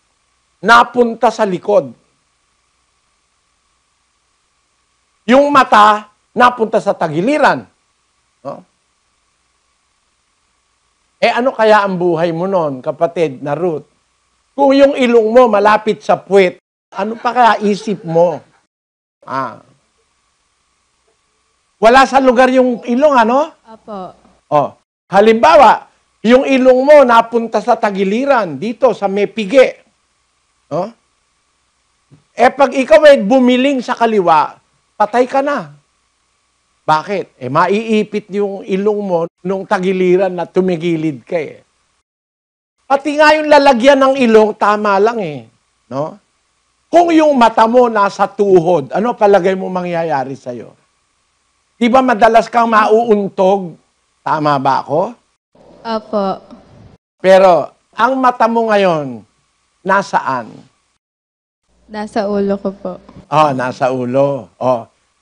napunta sa likod. Yung mata napunta sa tagiliran. No? Ano kaya ang buhay mo nun, kapatid na Ruth? Kung yung ilong mo malapit sa puwet, ano pa kaya isip mo? Wala sa lugar yung ilong, ano? Opo. Halimbawa, yung ilong mo napunta sa tagiliran, dito sa may pigi. No? Pag ikaw ay bumiling sa kaliwa, patay ka na. Bakit? Maiipit yung ilong mo nung tagiliran na tumigilid ka eh. Pati nga yung lalagyan ng ilong, tama lang eh. No? Kung yung mata mo nasa tuhod, ano palagay mo mangyayari sa'yo? Di ba madalas kang mauuntog? Tama ba ako? Opo. Pero, ang mata mo ngayon, nasaan? Nasa ulo ko po. Nasa ulo.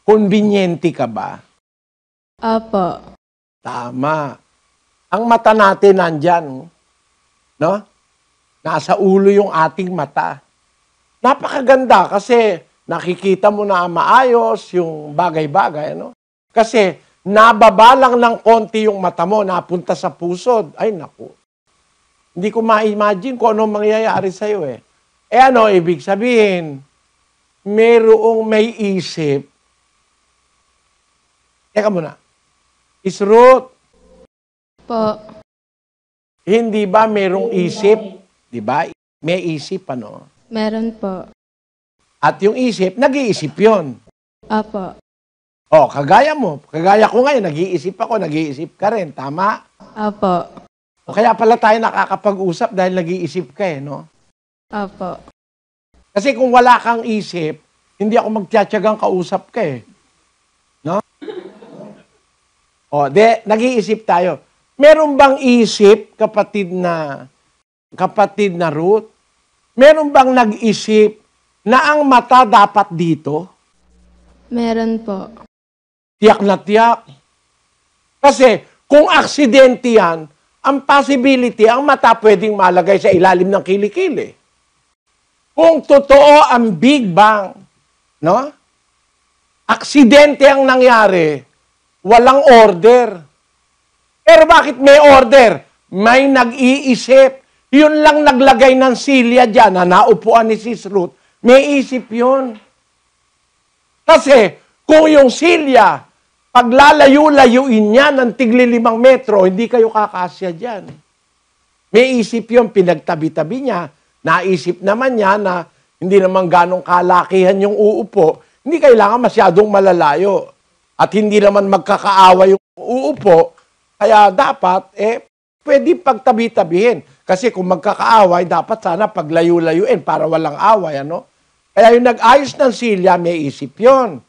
Konbinyente ka ba? Opo. Tama. Ang mata natin nandyan. No? Nasa ulo yung ating mata. Napakaganda kasi nakikita mo na maayos yung bagay-bagay. Ano? Kasi nababalang ng konti yung mata mo, napunta sa pusod. Ay, naku. Hindi ko ma-imagine kung anong mangyayari sa'yo eh. Ano ibig sabihin? Merong may isip. Teka muna. Is Ruth, Po. hindi ba merong isip? Di ba? May isip, ano? Meron po. At yung isip, nag-iisip yun. Opo. Kagaya mo. Kagaya ko ngayon, nag-iisip ako, nag-iisip ka rin. Tama? Opo. Kaya pala tayo nakakapag-usap dahil nag-iisip ka eh, no? Opo. Kasi kung wala kang isip, hindi ako magtiyatsagang kausap ka eh. No? Nag-iisip tayo. Meron bang isip, kapatid na Ruth? Meron bang nag-isip na ang mata dapat dito? Meron po. Tiyak na tiyak. Kasi kung aksidente yan, ang possibility, ang mata pwedeng malagay sa ilalim ng kilikili. Kung totoo ang Big Bang, no? Aksidente ang nangyari, walang order. Pero bakit may order? May nag-iisip. Yun lang naglagay ng silya dyan na naupuan ni Sis Ruth. May isip yun. Kasi kung yung silya, paglalayo-layuin niya ng tigli 5 metro, hindi kayo kakasya dyan. May isip yun, pinagtabi-tabi niya. Naisip naman niya na hindi naman ganong kalakihan yung uupo. Hindi kailangan masyadong malalayo. At hindi naman magkakaawa yung uupo. Kaya dapat, pwede pagtabi-tabihin. Kasi kung magkakaaway, dapat sana paglayo-layuin para walang away. Ano? Kaya yung nag-ayos ng silya, may isip yun.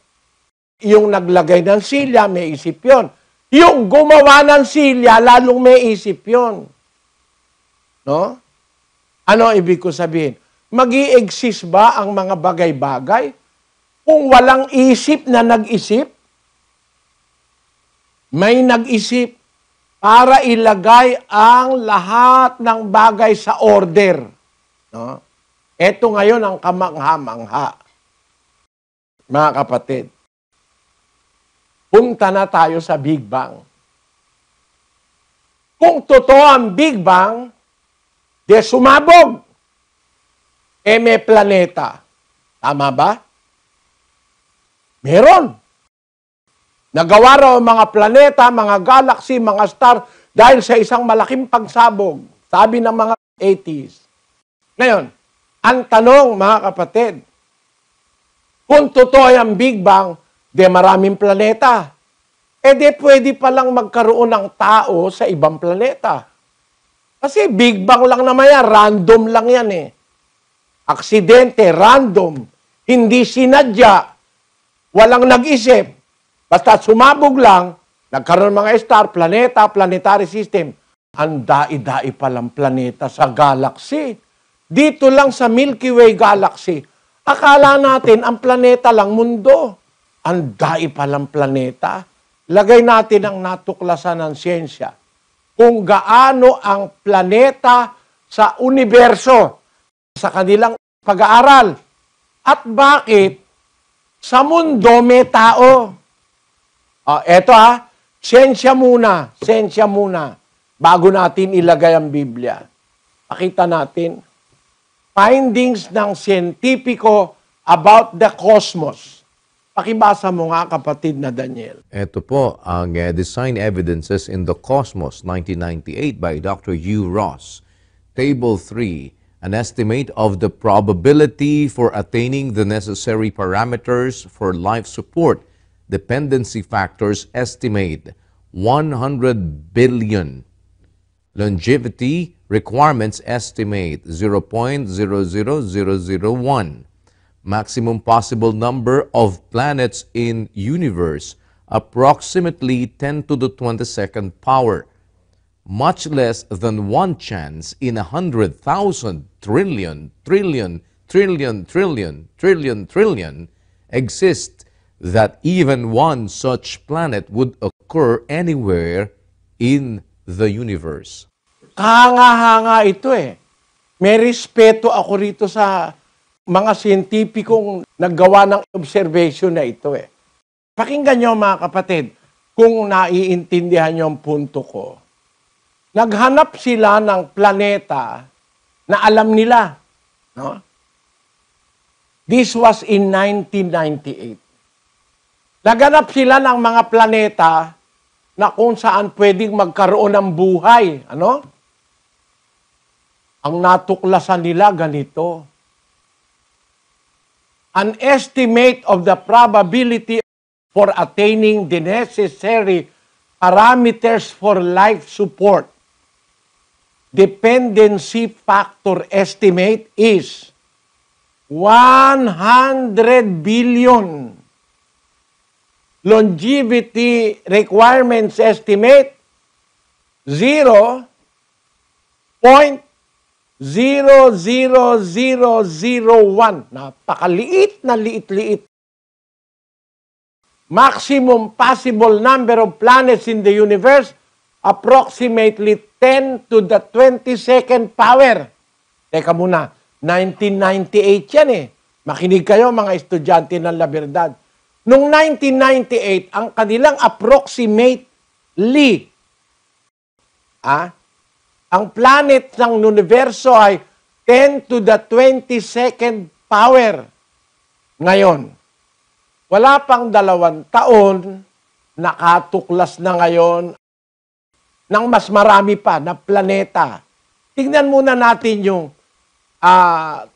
Yung naglagay ng silya, may isip yun. Yung gumawa ng silya, lalong may isip yun. No? Ano ibig ko sabihin? Mag-i-exist ba ang mga bagay-bagay kung walang isip na nag-isip? May nag-isip. para ilagay ang lahat ng bagay sa order. No? Ito ngayon ang kamangha-mangha. Mga kapatid, punta na tayo sa Big Bang. Kung totoo ang Big Bang, di sumabog. May planeta. Tama ba? Meron. Nagawa raw ang mga planeta, mga galaxy, mga star dahil sa isang malaking pagsabog. Sabi ng mga atheists. Ngayon, ang tanong mga kapatid, kung totoo ang Big Bang, di maraming planeta. Di pwede palang magkaroon ng tao sa ibang planeta. Kasi Big Bang lang naman yan, random lang yan eh. Aksidente, random, hindi sinadya, walang nag-isip. Basta sumabog lang, nagkaroon ng mga star, planeta, planetary system. Ang dai-dai palang planeta sa galaxy. Dito lang sa Milky Way galaxy. Akala natin ang planeta lang mundo. Ang dai palang planeta. Lagay natin ang natuklasan ng siyensya. Kung gaano ang planeta sa universo sa kanilang pag-aaral. At bakit sa mundo may tao? Eto siyensya muna, bago natin ilagay ang Biblia. Pakita natin, findings ng siyentipiko about the cosmos. Pakibasa mo nga kapatid na Daniel. Ito po ang Design Evidences in the Cosmos, 1998 by Dr. Hugh Ross. Table 3, an estimate of the probability for attaining the necessary parameters for life support. Dependency factors estimate 100 billion. Longevity requirements estimate 0.00001. Maximum possible number of planets in universe, approximately 10 to the 22nd power. Much less than 1 chance in 100,000 trillion exists that even one such planet would occur anywhere in the universe. Hanga-hanga ito eh. May respeto ako rito sa mga siyentipikong naggawa ng observation na ito eh. Pakinggan nyo mga kapatid, kung naiintindihan nyo ang punto ko. Naghanap sila ng planeta na alam nila. No? This was in 1998. Naghanap sila ng mga planeta na kung saan pwedeng magkaroon ng buhay. Ano? Ang natuklasan nila ganito. An estimate of the probability for attaining the necessary parameters for life support. Dependency factor estimate is 100 billion. Longevity requirements estimate 0.00001. Napakaliit na liit-liit. Maximum possible number of planets in the universe, approximately 10 to the 22nd power. Teka muna, 1998 yan eh. Makinig kayo mga estudyante ng La Verdad. Noong 1998, ang kanilang approximately, ang planet ng universo ay 10 to the 22nd power. Ngayon, wala pang 2 taon, nakatuklas na ngayon ng mas marami pa na planeta. Tingnan muna natin yung 10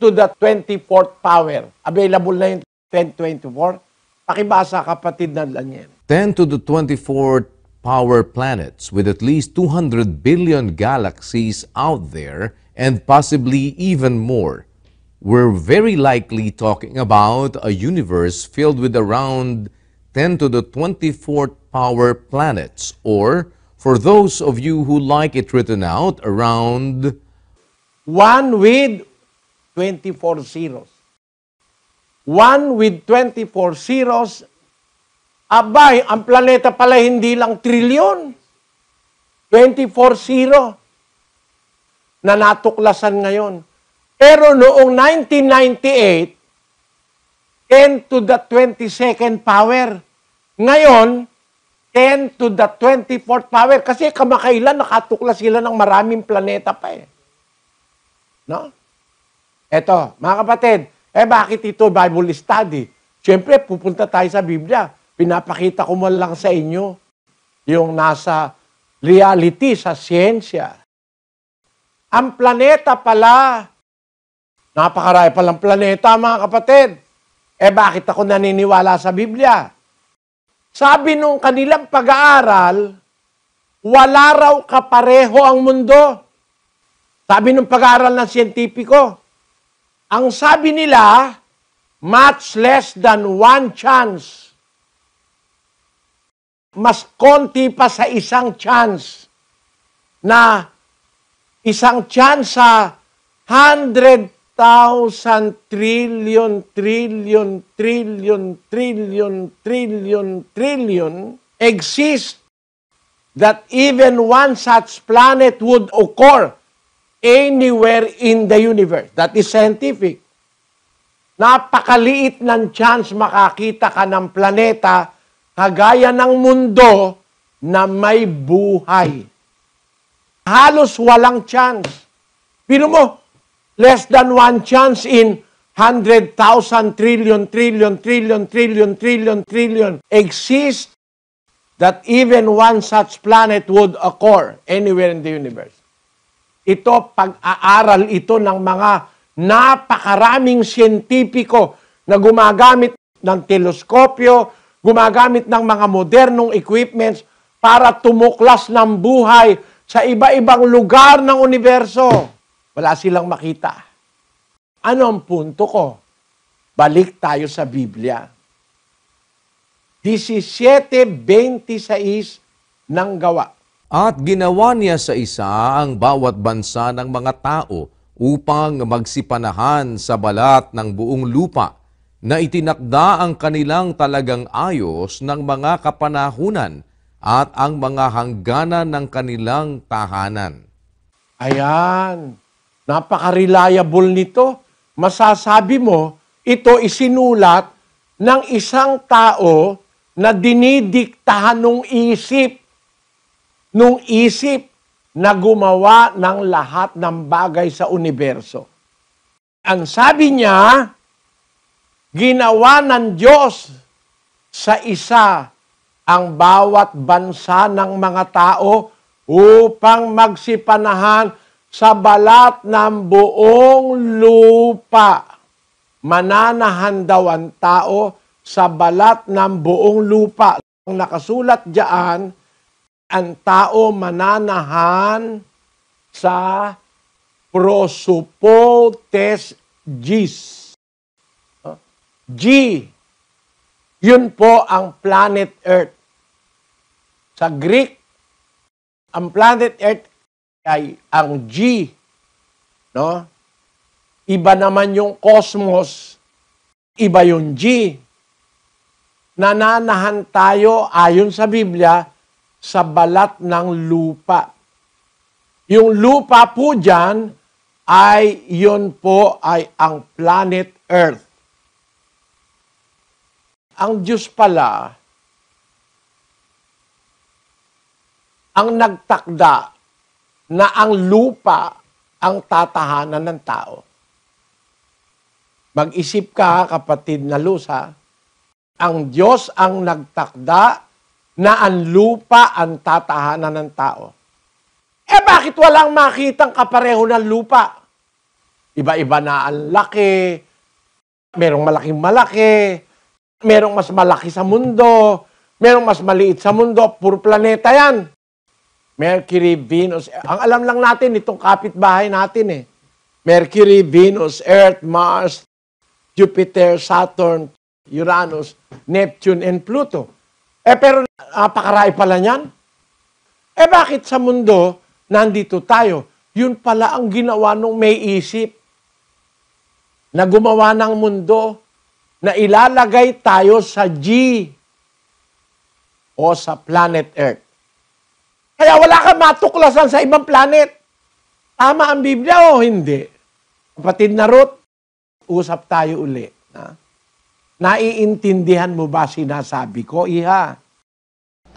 to the 24th power. Available na yung 1024. Pakibasa kapatid na Daniel. 10 to the 24th power planets with at least 200 billion galaxies out there and possibly even more. We're very likely talking about a universe filled with around 10 to the 24th power planets, or for those of you who like it written out, around 1 with 24 zeros. 1 with 24 zeros. Abay, ang planeta pala hindi lang trilyon. 24-0 na natuklasan ngayon. Pero noong 1998, 10 to the 22nd power. Ngayon, 10 to the 24th power. Kasi kamakailan nakatuklas sila ng maraming planeta pa eh. No? Eto, mga kapatid, bakit ito Bible study? Siyempre, pupunta tayo sa Biblia. Pinapakita ko man lang sa inyo yung nasa reality sa siyensya. Ang planeta pala, napakarami palang planeta, mga kapatid. Bakit ako naniniwala sa Biblia? Sabi nung kanilang pag-aaral, wala raw kapareho ang mundo. Sabi nung pag-aaral ng siyentipiko, ang sabi nila, much less than one chance. Mas konti pa sa isang chance na isang chance sa 100,000 trillion exist that even one such planet would occur anywhere in the universe. That is scientific. Napakaliit ng chance makakita ka ng planeta kagaya ng mundo na may buhay. Halos walang chance. Pero mo, less than one chance in 100,000 trillion exist that even one such planet would occur anywhere in the universe. Ito, pag-aaral ito ng mga napakaraming siyentipiko na gumagamit ng teleskopyo, gumagamit ng mga modernong equipments para tumuklas ng buhay sa iba-ibang lugar ng universo. Wala silang makita. Ano ang punto ko? Balik tayo sa Biblia. 17:26 ng Gawa. At ginawa niya sa isa ang bawat bansa ng mga tao upang magsipanahan sa balat ng buong lupa na itinakda ang kanilang talagang ayos ng mga kapanahunan at ang mga hangganan ng kanilang tahanan. Ayan. Napaka-reliable nito. Masasabi mo, ito isinulat ng isang tao na dinidiktahan nung isip na gumawa ng lahat ng bagay sa universo. Ang sabi niya, ginawa ng Diyos sa isa ang bawat bansa ng mga tao upang magsipanahan sa balat ng buong lupa. Mananahan daw ang tao sa balat ng buong lupa. Ang nakasulat diyan, ang tao mananahan sa prosopotes gis. G. Yun po ang planet Earth. Sa Greek, ang planet Earth ay ang G. No? Iba naman yung cosmos, iba yung G. Nananahan tayo, ayon sa Biblia, sa balat ng lupa. Yung lupa po dyan, yun po ay ang planet Earth. Ang Diyos pala, ang nagtakda na ang lupa ang tatahanan ng tao. Mag-isip ka, kapatid na Luz, ha? Ang Diyos ang nagtakda na ang lupa ang tatahanan ng tao. Bakit walang makitang kapareho ng lupa? Iba-iba na ang laki, merong malaking malaki, merong mas malaki sa mundo, merong mas maliit sa mundo, puro planeta yan. Mercury, Venus, ang alam lang natin, itong kapitbahay natin eh. Mercury, Venus, Earth, Mars, Jupiter, Saturn, Uranus, Neptune, and Pluto. Pero napakarami pala niyan. Bakit sa mundo, nandito tayo? Yun pala ang ginawa nung may isip na gumawa ng mundo na ilalagay tayo sa G o sa planet Earth. Kaya wala kang matuklasan sa ibang planet. Tama ang Biblia o hindi? Kapatid na Ruth, usap tayo uli. Ha? Naiintindihan mo ba sinasabi ko, Iha?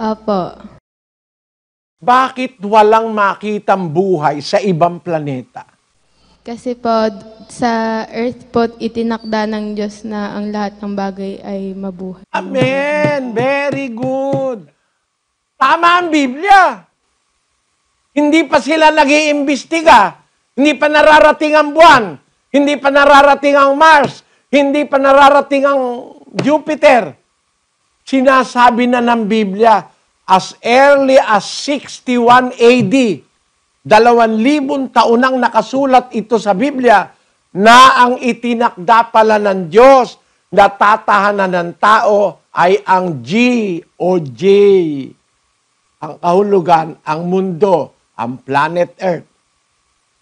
Opo. Bakit walang makitang buhay sa ibang planeta? Kasi po, sa earth po, itinakda ng Diyos na ang lahat ng bagay ay mabuhay. Amen! Very good! Tama ang Biblia! Hindi pa sila nag-iimbestiga. Hindi pa nararating ang buwan. Hindi pa nararating ang Mars. Hindi pa nararating ang Jupiter. Sinasabi na ng Biblia, as early as 61 AD, 2,000 taon nang nakasulat ito sa Biblia, na ang itinakda pala ng Diyos na tatahanan ng tao ay ang G o J. Ang kahulugan, ang mundo, ang planet Earth.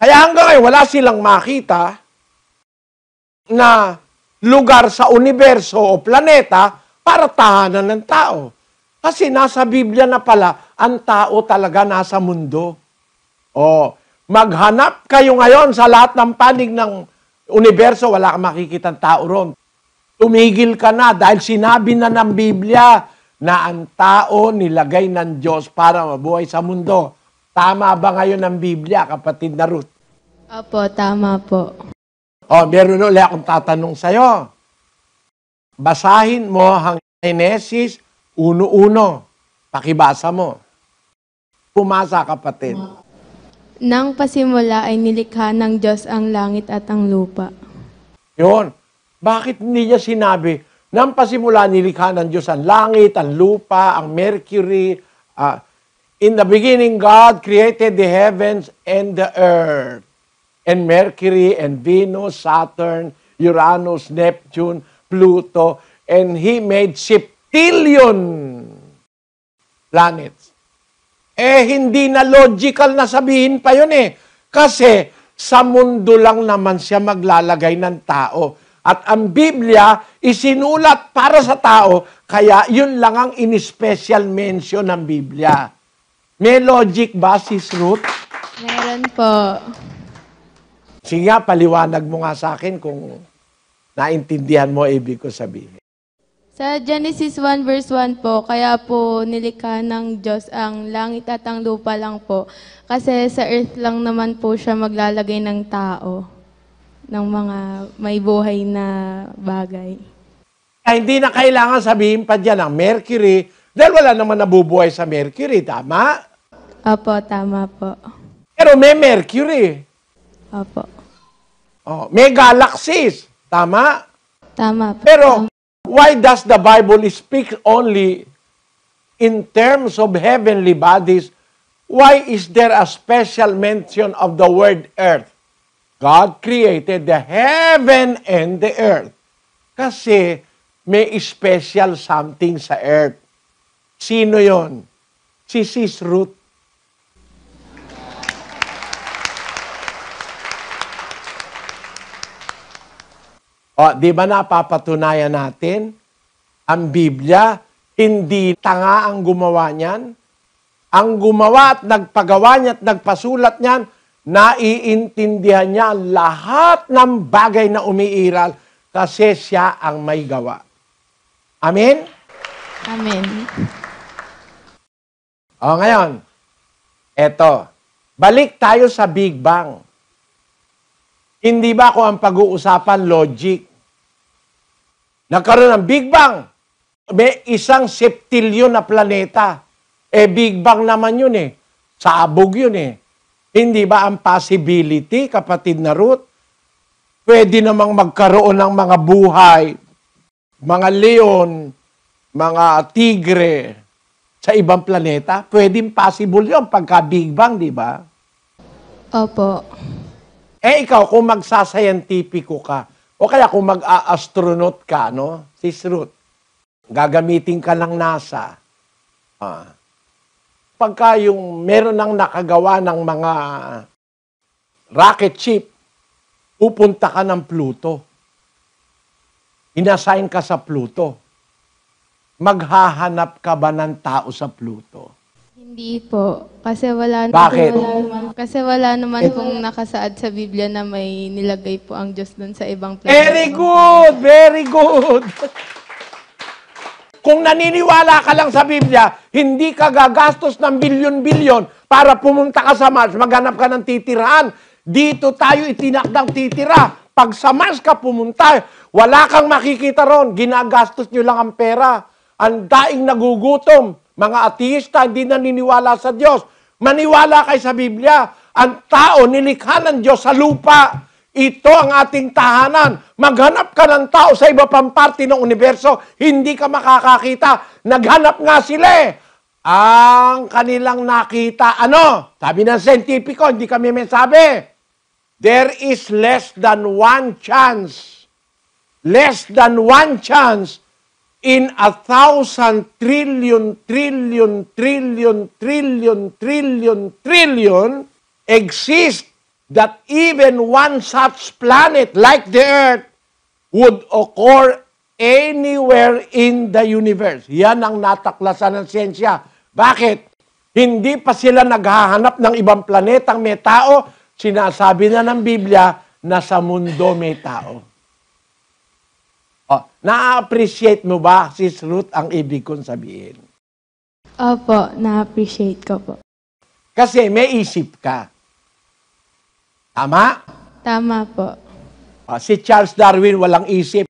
Kaya hanggang ngayon, wala silang makita na lugar sa universo o planeta para tahanan ng tao. Kasi nasa Biblia na pala, ang tao talaga nasa mundo. O, maghanap kayo ngayon sa lahat ng panig ng universo, wala kang makikitang tao ron. Tumigil ka na dahil sinabi na ng Biblia na ang tao nilagay ng Diyos para mabuhay sa mundo. Tama ba ngayon ang Biblia, kapatid na Ruth? Opo, tama po. O, meron ulit akong tatanong sa'yo. Basahin mo ang Genesis 1:1. Pakibasa mo. Pumasa, kapatid. Nang pasimula ay nilikha ng Diyos ang langit at ang lupa. Yun. Bakit hindi niya sinabi, nang pasimula nilikha ng Diyos ang langit, ang lupa, ang Mercury. In the beginning, God created the heavens and the earth. And Mercury and Venus, Saturn, Uranus, Neptune, Pluto, and He made septillion planets. Hindi na logical na sabihin pa yun eh. Kasi sa mundo lang naman siya maglalagay ng tao. At ang Biblia, isinulat para sa tao, kaya yun lang ang in-special mention ng Biblia. May logic ba, Sis Ruth? Meron po. Sige nga, paliwanag mo nga sa akin kung naintindihan mo ibig ko sabihin. Sa Genesis 1 verse 1 po, kaya po nilikha ng Diyos ang langit at ang lupa lang po. Kasi sa earth lang naman po siya maglalagay ng tao, ng mga may buhay na bagay. Ay, hindi na kailangan sabihin pa dyan ang Mercury, dahil wala naman nabubuhay sa Mercury, tama? Opo, tama po. Pero may Mercury. Opo. Oh, may galaxies, tama? Tama po. Pero, why does the Bible speak only in terms of heavenly bodies? Why is there a special mention of the word earth? God created the heaven and the earth. Kasi may special something sa earth. Sino yon? Si Sis Ruth. O, di ba napapatunayan natin? Ang Biblia, hindi tanga ang gumawa niyan. Ang gumawa at nagpagawa niya at nagpasulat niyan, naiintindihan niya ang lahat ng bagay na umiiral kasi siya ang may gawa. Amen? Amen. O, ngayon, eto, balik tayo sa Big Bang. Hindi ba kung ang pag-uusapan logic? Nagkaroon ng Big Bang. May isang septilyon na planeta. Big Bang naman yun eh. Sabog yun eh. Hindi ba ang possibility, kapatid na Ruth? Pwede namang magkaroon ng mga buhay, mga leon, mga tigre sa ibang planeta. Pwedeng possible yun pagka Big Bang, di ba? Opo. Ikaw, kung magsascientifico ka, o kaya kung mag-astronaut ka, no? Sis Ruth, gagamitin ka ng NASA. Pagka yung meron nang nakagawa ng mga rocket ship, pupunta ka ng Pluto. Inassign ka sa Pluto. Maghahanap ka ba ng tao sa Pluto? Hindi po. Kasi wala Bakit? Kasi wala naman pong nakasaad sa Biblia na may nilagay po ang Diyos doon sa ibang planeta. Very good! Very good! Kung naniniwala ka lang sa Biblia, hindi ka gagastos ng bilyon-bilyon para pumunta ka sa Mars, maghanap ka ng titirahan. Dito tayo itinakdang titira. Pag sa Mars ka pumunta, wala kang makikita ron. Ginagastos nyo lang ang pera. Ang daing nagugutom. Mga ateista, hindi naniniwala sa Diyos. Maniwala kayo sa Biblia. Ang tao, nilikha ng Diyos sa lupa. Ito ang ating tahanan. Maghanap ka ng tao sa iba pang parte ng universo, hindi ka makakakita. Naghanap nga sila eh. Ang kanilang nakita, ano? Sabi ng scientifico, hindi kami may sabi. There is less than 1 chance. Less than 1 chance in 1,000 trillion exist that even one such planet like the Earth would occur anywhere in the universe. Yan ang nataklasan ng siyensya. Bakit? Hindi pa sila naghahanap ng ibang planetang may tao. Sinasabi na ng Biblia na sa mundo may tao. Na-appreciate mo ba, Sis Ruth, ang ibig kong sabihin? Opo, na-appreciate ko po. Kasi may isip ka. Tama? Tama po. Si Charles Darwin walang isip.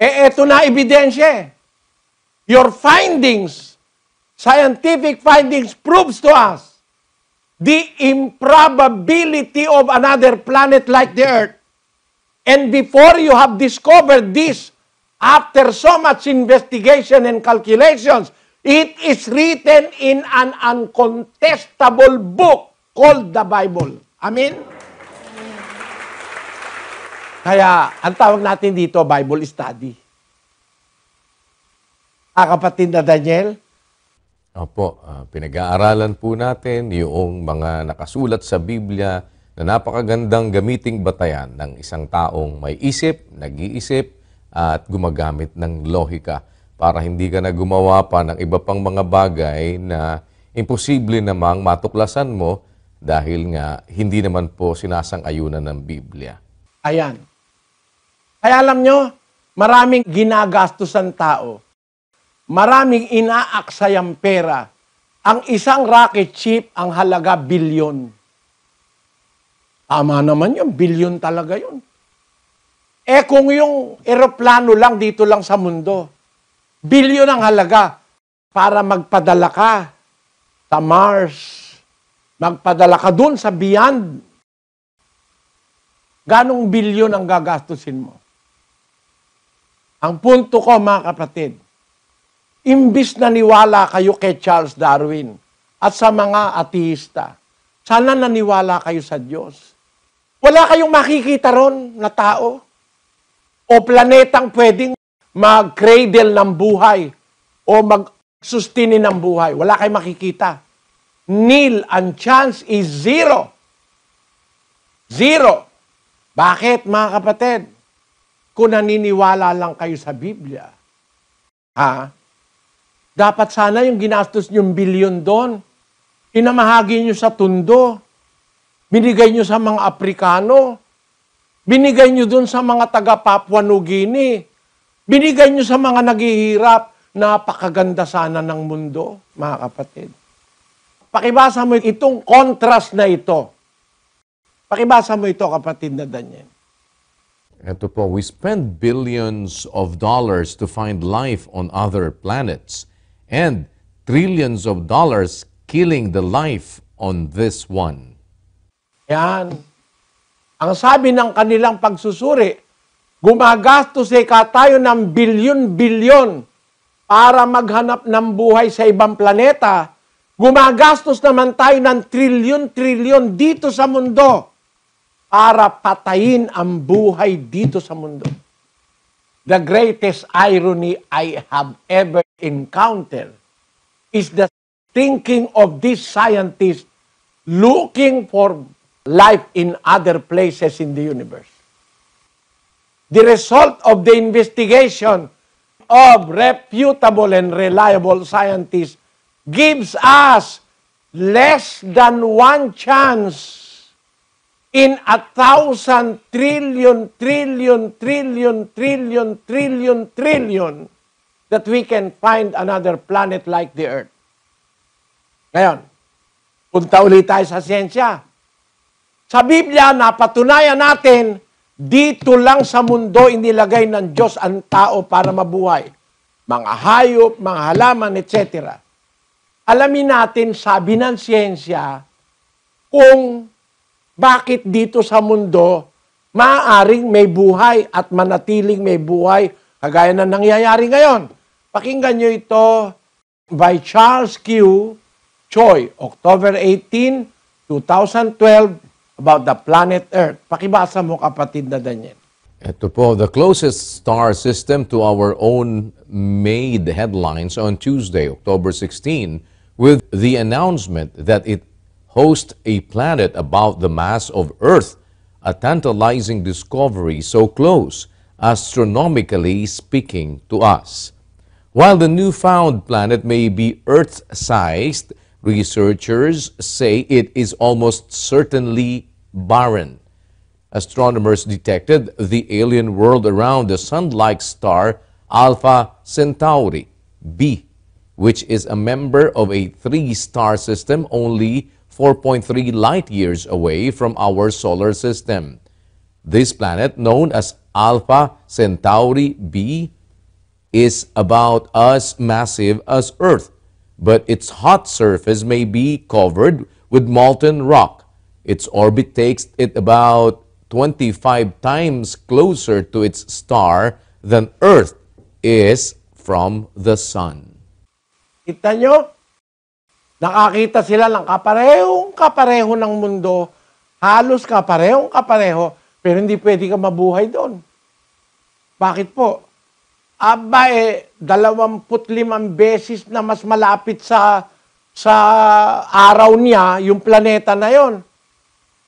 Eto na ebidensya. Your findings, scientific findings proves to us the improbability of another planet like the Earth. And before you have discovered this, after so much investigation and calculations, it is written in an uncontestable book called the Bible. Amen? Kaya, ang tawag natin dito, Bible study. Kapatid na Daniel? Opo, pinag-aaralan po natin yung mga nakasulat sa Biblia na napakagandang gamiting batayan ng isang taong may isip, nag-iisip, at gumagamit ng lohika para hindi ka na gumawa pa ng iba pang mga bagay na imposible namang matuklasan mo dahil nga hindi naman po sinasang-ayunan ng Biblia. Ayan. Kaya alam nyo, maraming ginagastos ang tao. Maraming inaaksayang pera. Ang isang rocket ship, ang halaga bilyon. Tama naman yun, bilyon talaga yun. Kung yung eroplano lang dito lang sa mundo, bilyon ang halaga para magpadala ka sa Mars, magpadala ka dun sa beyond. Ganong bilyon ang gagastusin mo? Ang punto ko, mga kapatid, imbis na niwala kayo kay Charles Darwin at sa mga ateista, sana naniwala kayo sa Diyos. Wala kayong makikita ron na tao o planetang pwedeng mag-cradle ng buhay o mag-sustini ng buhay. Wala kayong makikita. Nil, ang chance is zero. Zero. Bakit, mga kapatid? Kung naniniwala lang kayo sa Biblia, dapat sana yung ginastos niyong bilyon doon, inamahagi niyo sa tundo, binigay niyo sa mga Aprikano, binigay niyo doon sa mga taga Papua New Guinea, binigay niyo sa mga naghihirap. Napakaganda sana ng mundo, mga kapatid. Pakibasa mo itong contrast na ito. Pakibasa mo ito, kapatid na Daniel. Ito po, we spend billions of dollars to find life on other planets and trillions of dollars killing the life on this one. Yan. Ang sabi ng kanilang pagsusuri, gumagastos tayo ng bilyon-bilyon para maghanap ng buhay sa ibang planeta. Gumagastos naman tayo ng trilyon-trilyon dito sa mundo para patayin ang buhay dito sa mundo. The greatest irony I have ever encountered is the thinking of these scientists looking for life in other places in the universe. The result of the investigation of reputable and reliable scientists gives us less than 1 chance in 1,000 trillion that we can find another planet like the Earth. Ngayon, punta ulit tayo sa siyensya. Sa Biblia, napatunayan natin, dito lang sa mundo inilagay ng Diyos ang tao para mabuhay. Mga hayop, mga halaman, etc. Alamin natin, sabi ng siyensya, kung bakit dito sa mundo maaaring may buhay at manatiling may buhay kagaya na nangyayari ngayon. Pakinggan nyo ito by Charles Q. Choi, October 18, 2012, about the planet Earth. Pakibasa mo, kapatid na Daniel. Ito po, the closest star system to our own made headlines on Tuesday, October 16, with the announcement that it hosts a planet about the mass of Earth, a tantalizing discovery so close, astronomically speaking, to us. While the newfound planet may be Earth-sized, researchers say it is almost certainly barren. Astronomers detected the alien world around the sun-like star Alpha Centauri b, which is a member of a 3-star system only 4.3 light years away from our solar system. This planet, known as Alpha Centauri b, is about as massive as Earth, but its hot surface may be covered with molten rock. Its orbit takes it about 25 times closer to its star than Earth is from the Sun. Kita nyo? Nakakita sila ng kapareho ng mundo, halos kapareho, pero hindi pwede ka mabuhay doon. Bakit po? 25 beses na mas malapit sa araw niya, yung planeta na yon.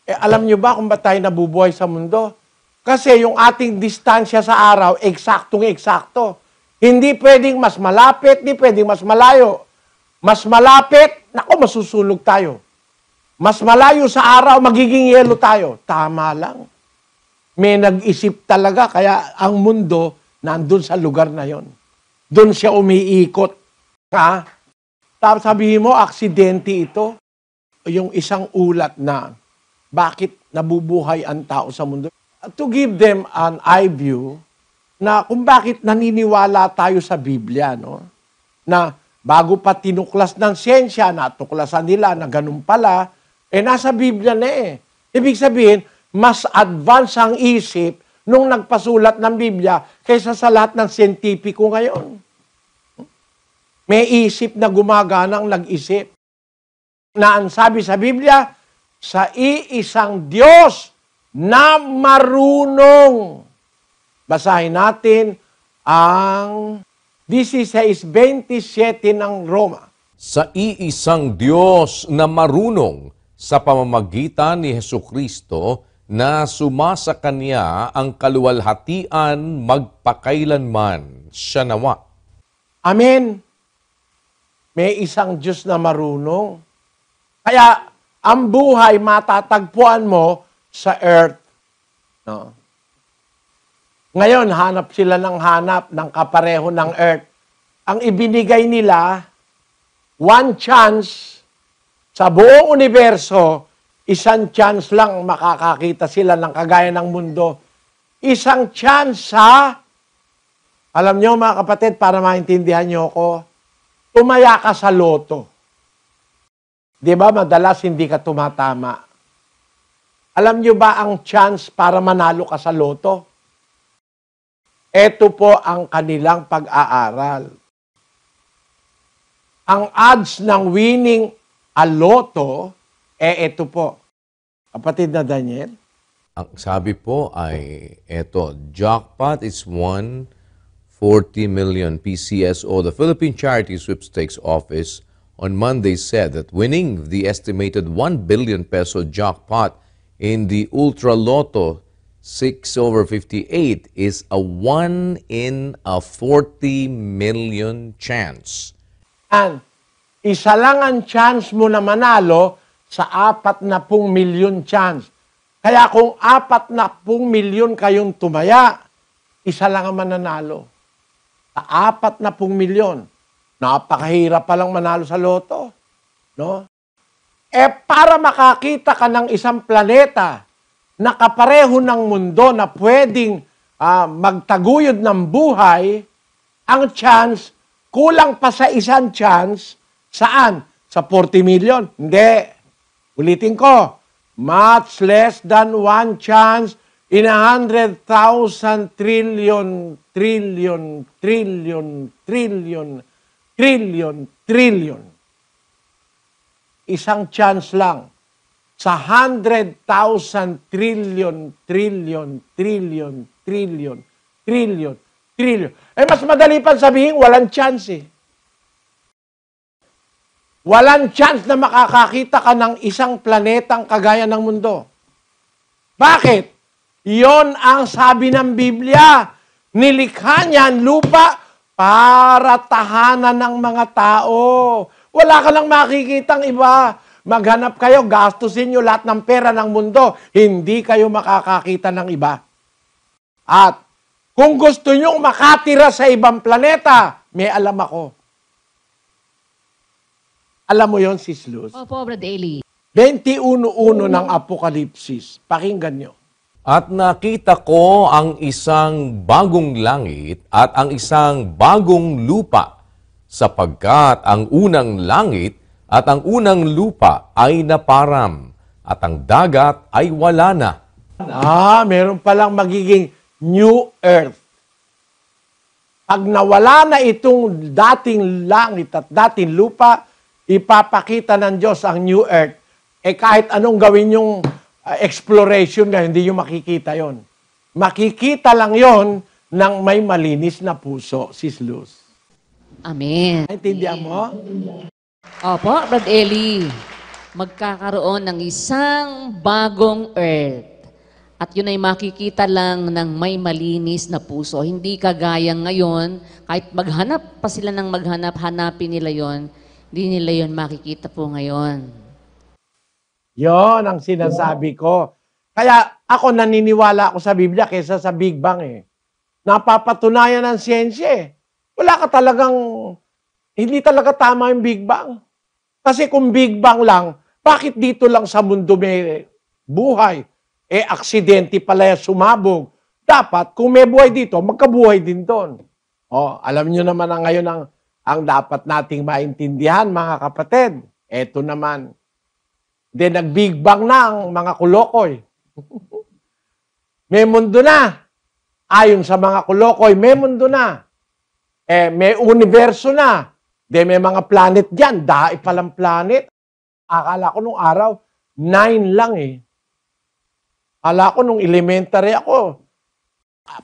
Alam nyo ba kung ba't tayo nabubuhay sa mundo? Kasi yung ating distansya sa araw, eksaktong-eksakto. Hindi pwedeng mas malapit, hindi pwedeng mas malayo. Mas malapit, naku, masusunog tayo. Mas malayo sa araw, magiging yelo tayo. Tama lang. May nag-isip talaga, kaya ang mundo nandun sa lugar na yon. Doon siya umiikot. Ha? Tapos sabihin mo, aksidente ito. Yung isang ulat na bakit nabubuhay ang tao sa mundo. To give them an eye view na kung bakit naniniwala tayo sa Biblia, no? Na bago pa tinuklas ng siyensya, natuklasan nila na ganun pala, nasa Biblia na eh. Ibig sabihin, mas advance ang isip nung nagpasulat ng Biblia kaysa sa lahat ng siyentipiko ngayon. May isip na gumaganang nag-isip. Na ang sabi sa Biblia, sa iisang Diyos na marunong. Basahin natin ang 16:27 ng Roma. Sa iisang Diyos na marunong sa pamamagitan ni Hesukristo na sumasa Kanya ang kaluwalhatian magpakailanman. Siya nawa. Amen. May isang Diyos na marunong. Kaya ang buhay matatagpuan mo sa earth. No? Ngayon, hanap sila ng kapareho ng earth. Ang ibinigay nila, 1 chance sa buong universo, 1 chance lang makakakita sila ng kagaya ng mundo. 1 chance sa, alam nyo mga kapatid, para maintindihan nyo ko, tumaya ka sa loto. Di ba madalas hindi ka tumatama? Alam nyo ba ang chance para manalo ka sa loto? Ito po ang kanilang pag-aaral. Ang odds ng winning a loto, ito po. Kapatid na Daniel? Ang sabi po ay ito, jackpot is 140 million PCSO. The Philippine Charity Sweepstakes Office on Monday said that winning the estimated 1 billion peso jackpot in the Ultra Lotto 6/58 is a 1 in a 40 million chance. And isa lang ang chance mo na manalo sa 40 milyon chance. Kaya kung 40 milyon kayong tumaya, isa lang ang mananalo. Sa 40 milyon, napakahirap palang manalo sa loto. No? Para makakita ka ng isang planeta na kapareho ng mundo na pwedeng magtaguyod ng buhay, ang chance, kulang pa sa isang chance, saan? Sa 40 million? Hindi. Ulitin ko, much less than one chance in 100,000 trillion, trillion, trillion, trillion, trillion, trillion. Isang chance lang sa 100,000 trillion, trillion, trillion, trillion, trillion, trillion. Mas madali pa sabihin, walang chance eh. Walang chance na makakakita ka ng isang planetang kagaya ng mundo. Bakit? Yon ang sabi ng Biblia. Nilikha niya ang lupa para tahanan ng mga tao. Wala ka lang makikitang iba. Maghanap kayo, gastusin nyo lahat ng pera ng mundo. Hindi kayo makakakita ng iba. At kung gusto nyo makatira sa ibang planeta, may alam ako. Alam mo yon, Sis Luz? Opo, Brad Eli. 21:1 ng Apokalipsis. Pakinggan nyo. At nakita ko ang isang bagong langit at ang isang bagong lupa, sapagkat ang unang langit at ang unang lupa ay naparam, at ang dagat ay wala na. Meron palang magiging new earth. Pag nawala na itong dating langit at dating lupa, ipapakita ng Diyos ang new earth. Kahit anong gawin yung exploration na hindi nyo makikita yon. Makikita lang yon ng may malinis na puso, Sis Luz. Amen. Naintindihan mo? Opo, Brad Eli. Magkakaroon ng isang bagong earth. At yun ay makikita lang ng may malinis na puso. Hindi kagaya ngayon, kahit maghanap pa sila ng maghanap, hanapin nila yon, hindi nila yon makikita po ngayon. Yon ang sinasabi ko. Kaya ako naniniwala ako sa Biblia kaysa sa Big Bang eh. Napapatunayan ng siyensya eh. Wala ka talagang, hindi talaga tama yung Big Bang. Kasi kung Big Bang lang, bakit dito lang sa mundo may buhay? Aksidente pala sumabog. Dapat, kung may buhay dito, magkabuhay din doon. Alam nyo naman na ngayon ang dapat nating maintindihan, mga kapatid. Eto naman. Then, nag-Big Bang na ang mga kulokoy. May mundo na. Ayon sa mga kulokoy, may mundo na. May universo na. Then, may mga planet dyan. Dahil palang planet. Akala ko nung araw, 9 lang eh. Akala ko nung elementary ako.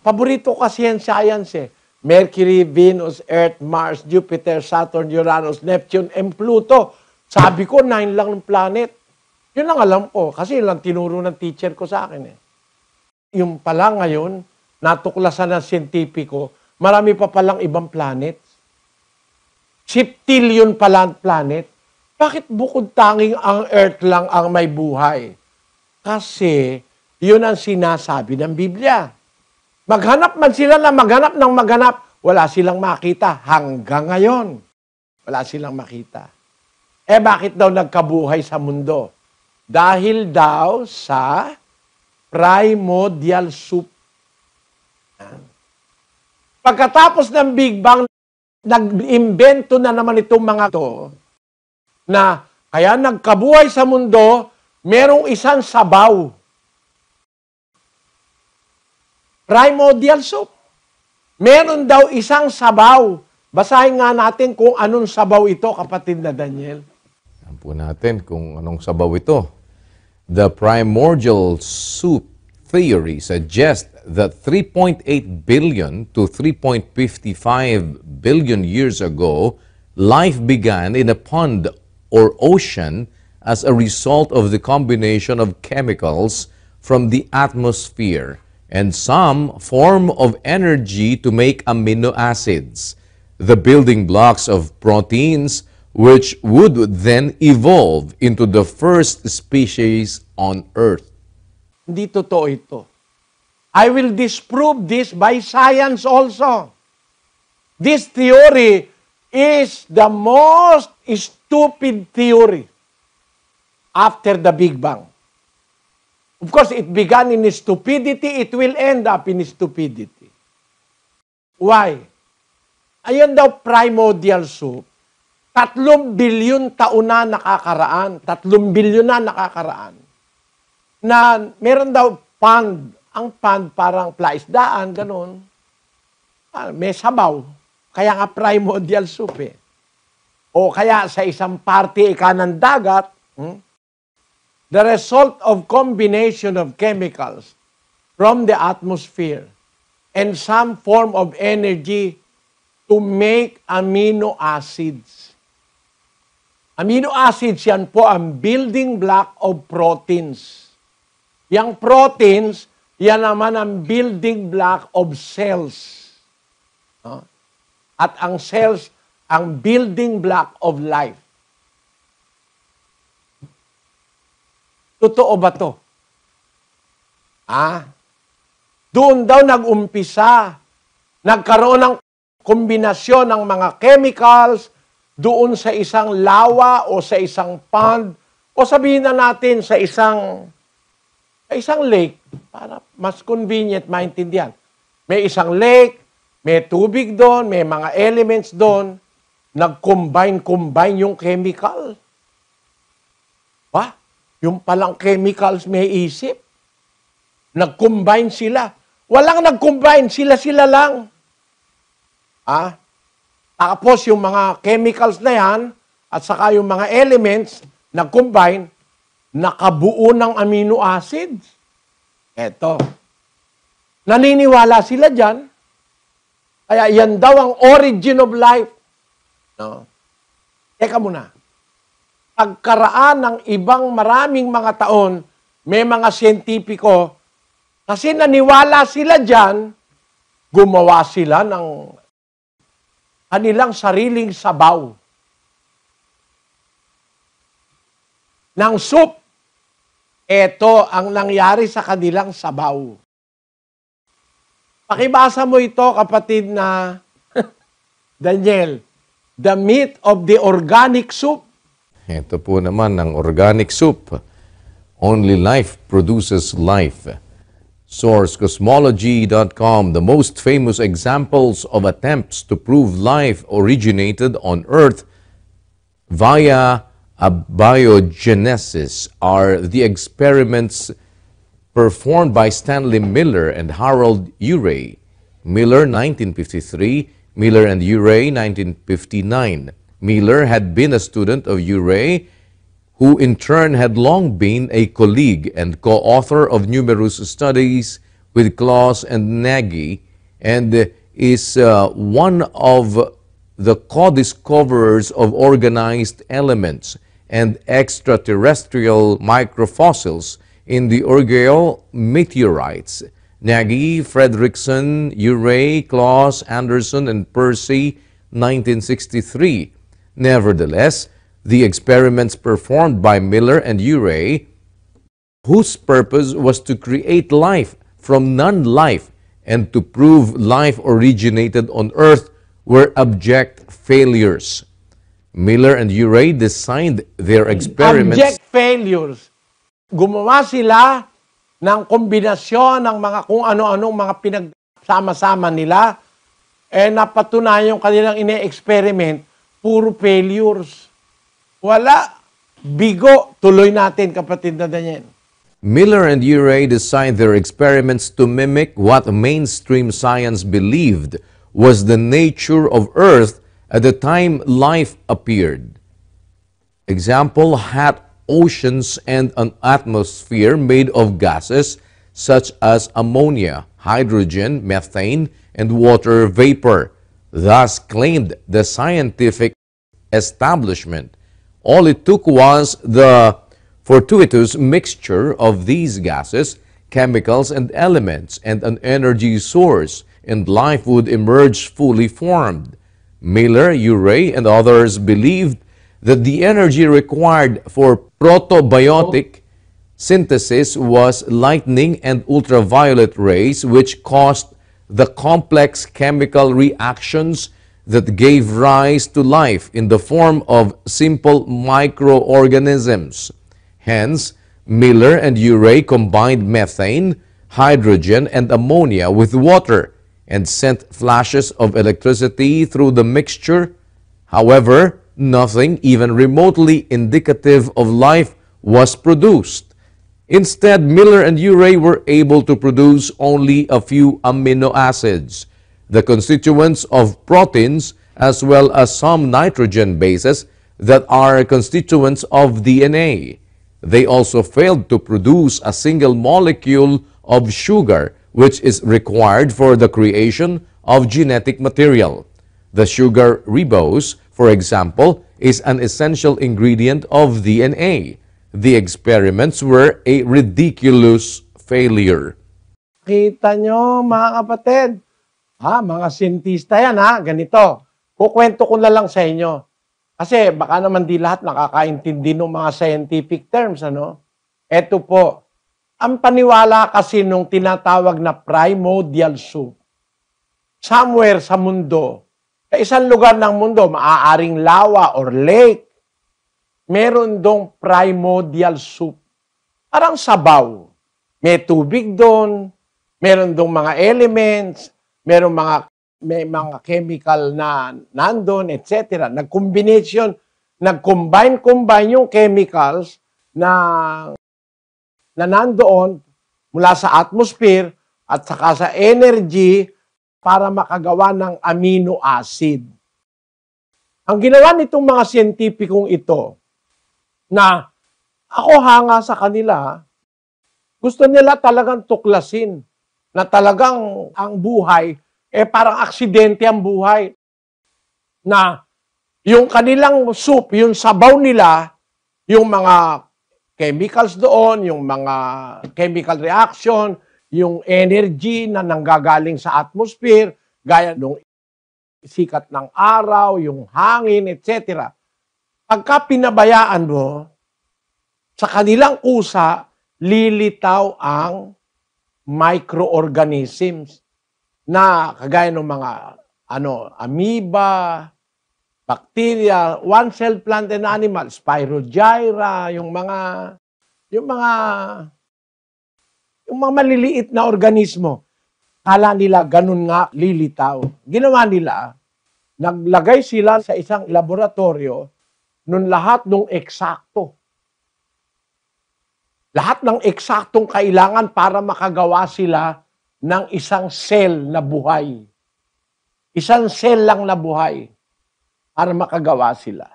Paborito ko kasi yan science eh. Mercury, Venus, Earth, Mars, Jupiter, Saturn, Uranus, Neptune, and Pluto. Sabi ko, 9 lang ng planet. Yun ang alam ko. Kasi yun lang tinuro ng teacher ko sa akin eh. Yung pala ngayon, natuklasan ng siyentipiko, marami pa palang ibang planet. 10 pala ang planet. Bakit bukod tanging ang Earth lang ang may buhay? Kasi yun ang sinasabi ng Biblia. Maghanap man sila na maghanap ng maghanap, wala silang makita hanggang ngayon. Wala silang makita. Bakit daw nagkabuhay sa mundo? Dahil daw sa primordial soup. Pagkatapos ng Big Bang, nag-imbento na naman itong mga to na kaya nagkabuhay sa mundo, merong isang sabaw. Primordial soup. Meron daw isang sabaw. Basahin nga natin kung anong sabaw ito, kapatid na Daniel. Alam po natin kung anong sabaw ito. The primordial soup theory suggests that 3.8 billion to 3.55 billion years ago, life began in a pond or ocean as a result of the combination of chemicals from the atmosphere and some form of energy to make amino acids, the building blocks of proteins, which would then evolve into the first species on Earth. Hindi totoo ito. I will disprove this by science also. This theory is the most stupid theory after the Big Bang. Of course, it began in stupidity, it will end up in stupidity. Why? Ayan daw primordial soup, 3 bilyon taon na nakakaraan, 3 bilyon na nakakaraan, na meron daw pond, ang pond parang plaisdaan, ganun, may sabaw, kaya nga primordial soup eh. O kaya sa isang party ng dagat, the result of combination of chemicals from the atmosphere and some form of energy to make amino acids. Amino acids, yan po ang building block of proteins. Yang proteins, yan naman ang building block of cells. At ang cells, ang building block of life. Totoo ba to? Doon daw nag-umpisa, nagkaroon ng kombinasyon ng mga chemicals doon sa isang lawa o sa isang pond o sabihin na natin sa isang lake para mas convenient maintindihan. May isang lake, may tubig doon, may mga elements doon, nag-combine yung chemical. Yung palang chemicals may isip. Nag-combine sila. Walang nag-combine, sila lang. Tapos yung mga chemicals na yan, at saka yung mga elements, nag-combine, nakabuo ng amino acids. Eto. Naniniwala sila dyan. Kaya yan daw ang origin of life. No? Teka muna. Pagkaraan ng ibang maraming mga taon, may mga siyentipiko, kasi naniwala sila dyan, gumawa sila ng kanilang sariling sabaw. Ng soup. Ito ang nangyari sa kanilang sabaw. Pakibasa mo ito, kapatid na Daniel. The myth of the organic soup. Ito po naman ang organic soup. Only life produces life. Source cosmology.com. The most famous examples of attempts to prove life originated on Earth via abiogenesis are the experiments performed by Stanley Miller and Harold Urey. Miller, 1953. Miller and Urey, 1959. Miller had been a student of Urey, who in turn had long been a colleague and co-author of numerous studies with Claus and Nagy, and is one of the co-discoverers of organized elements and extraterrestrial microfossils in the Urgell meteorites. Nagy, Fredrickson, Urey, Claus, Anderson, and Percy, 1963. Nevertheless, the experiments performed by Miller and Urey, whose purpose was to create life from non-life and to prove life originated on Earth, were abject failures. Miller and Urey designed their experiments... Abject failures. Gumawa sila ng kombinasyon ng mga kung ano-anong mga pinagsama-sama nila, napatunayan yung kanilang ine-experiment, puro failures. Wala. Bigo. Tuloy natin, kapatid na Daniel. Miller and Urey designed their experiments to mimic what mainstream science believed was the nature of Earth at the time life appeared. Example, hot oceans and an atmosphere made of gases such as ammonia, hydrogen, methane, and water vapor, thus claimed the scientific establishment. All it took was the fortuitous mixture of these gases, chemicals, and elements, and an energy source, and life would emerge fully formed. Miller, Urey, and others believed that the energy required for protobiotic synthesis was lightning and ultraviolet rays, which caused the complex chemical reactions that gave rise to life in the form of simple microorganisms. Hence, Miller and Urey combined methane, hydrogen, and ammonia with water and sent flashes of electricity through the mixture. However, nothing even remotely indicative of life was produced. Instead, Miller and Urey were able to produce only a few amino acids, the constituents of proteins, as well as some nitrogen bases that are constituents of DNA. They also failed to produce a single molecule of sugar, which is required for the creation of genetic material. The sugar ribose, for example, is an essential ingredient of DNA. The experiments were a ridiculous failure. Kita nyo, mga kapatid, mga siyentista yan, ganito. Kukwento ko na lang sa inyo. Kasi baka naman di lahat nakakaintindi ng mga scientific terms, ano? Ito po, ang paniwala kasi nung tinatawag na primordial soup, somewhere sa mundo, sa isang lugar ng mundo, maaaring lawa or lake, meron dong primordial soup. Parang sabaw. May tubig doon, meron dong mga elements, may mga chemical na nandun, etc. Nag-combine yung chemicals na nandoon mula sa atmosphere at saka sa energy para makagawa ng amino acid. Ang ginawa nitong mga siyentipikong ito, na ako hanga sa kanila, gusto nila talagang tuklasin na talagang ang buhay, parang aksidente ang buhay. Na yung kanilang soup, yung sabaw nila, yung mga chemicals doon, yung mga chemical reaction, yung energy na nanggagaling sa atmosphere, gaya ng sikat ng araw, yung hangin, etc. Pagka pinabayaan mo, sa kanilang kusa, lilitaw ang microorganisms na kagaya ng mga amoeba, bacteria, one-cell plant and animal, spirogyra, yung mga maliliit na organismo. Kala nila ganun nga lilitaw. Ginawa nila, naglagay sila sa isang laboratorio nun lahat ng eksakto. Lahat ng eksaktong kailangan para makagawa sila ng isang cell na buhay. Isang cell lang na buhay para makagawa sila.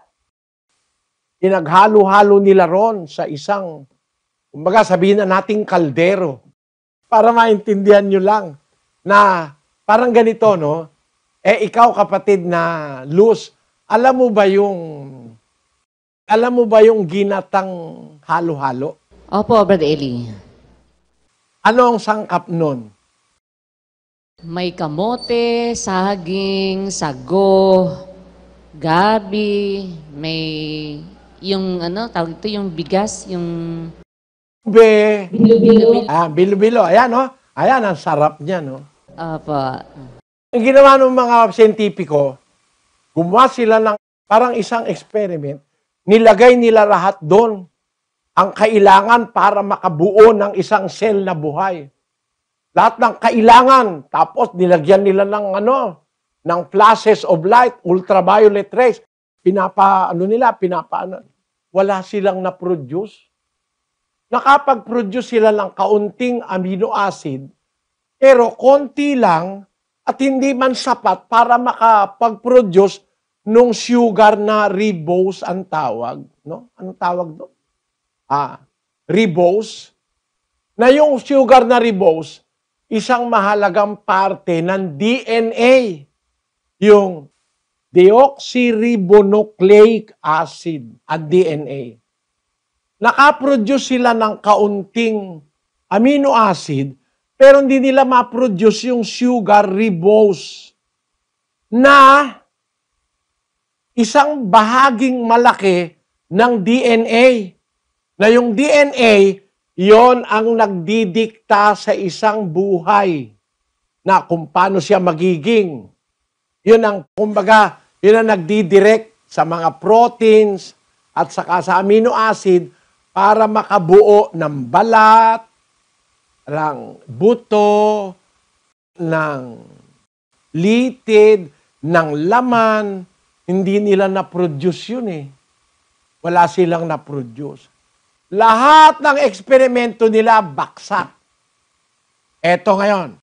Pinaghalo-halo nila ron sa isang, kumbaga sabihin na nating kaldero, para maintindihan nyo lang na parang ganito, no? Ikaw kapatid na Luz, alam mo ba yung ginatang halo-halo? Opo, Brother Eli. Ano ang sangkap nun? May kamote, saging, sago, gabi, may yung tawag ito, yung bigas, yung bilo-bilo. Bilo-bilo. Ayan, no? Ayan, ang sarap niya, no? Opo. Ang ginawa ng mga siyentipiko, gumawa sila ng parang isang experiment, nilagay nila lahat doon ang kailangan para makabuo ng isang cell na buhay. Lahat ng kailangan. Tapos nilagyan nila ng flashes of light, ultraviolet rays. Wala silang na-produce. Nakapag-produce sila ng kaunting amino acid, pero konti lang at hindi man sapat para makapag-produce nung sugar na ribose ang tawag. No? Anong tawag doon? Ribose. Na yung sugar na ribose, isang mahalagang parte ng DNA. Yung deoxyribonucleic acid at DNA. Nakaproduce sila ng kaunting amino acid, pero hindi nila ma-produce yung sugar ribose na isang bahaging malaki ng DNA. Na yung DNA, yon ang nagdidikta sa isang buhay na kung paano siya magiging. Yun ang, kumbaga, yun ang nagdidirect sa mga proteins at saka sa amino acid para makabuo ng balat, ng buto, ng litid, ng laman. Hindi nila na-produce yun eh. Wala silang na-produce. Lahat ng eksperimento nila, baksak. Eto ngayon.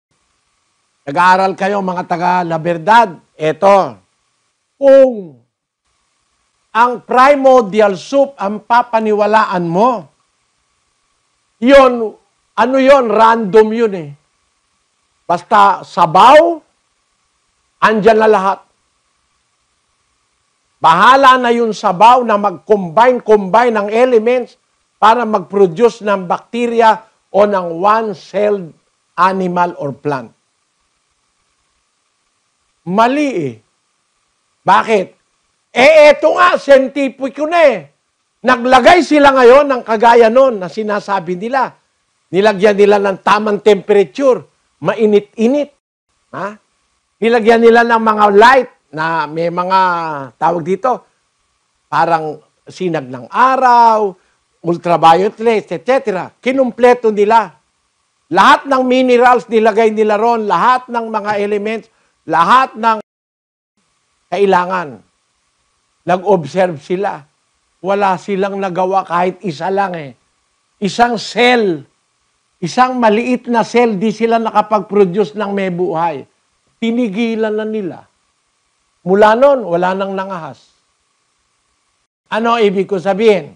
Nag-aaral kayo mga taga-La Verdad. Eto. Kung ang primordial soup ang papaniwalaan mo, yun, ano yun? Random yun eh. Basta sabaw, andyan na lahat. Bahala na yung sabaw na mag-combine ng elements para mag-produce ng bacteria o ng one-celled animal or plant. Mali eh. Bakit? Eto nga, scientific na eh. Naglagay sila ngayon ng kagaya nun na sinasabi nila. Nilagyan nila ng tamang temperature, mainit-init. Ha? Nilagyan nila ng mga light na may mga tawag dito, parang sinag ng araw, ultraviolet rays, etc. Kinumpleto nila. Lahat ng minerals nilagay nila ron, lahat ng mga elements, lahat ng kailangan. Nag-observe sila. Wala silang nagawa kahit isa lang eh. Isang cell, isang maliit na cell, di sila nakapag-produce ng may buhay. Tinigilan na nila. Mula nun, wala nang nangahas. Ano ibig ko sabihin?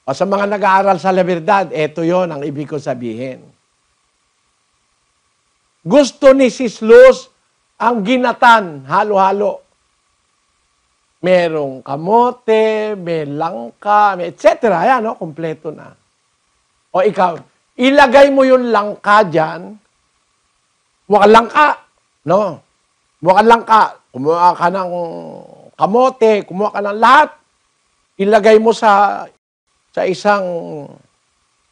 O sa mga nag-aaral sa La Verdad, eto yon ang ibig ko sabihin. Gusto ni Sis Luz ang ginatan, halo-halo. Merong kamote, may langka, may etc. Ayan, no? Kompleto na. O ikaw, ilagay mo yung langka dyan, mukhang langka, no? Mukhang langka, kumuha ka ng kamote, kumuha ka ng lahat, ilagay mo sa isang,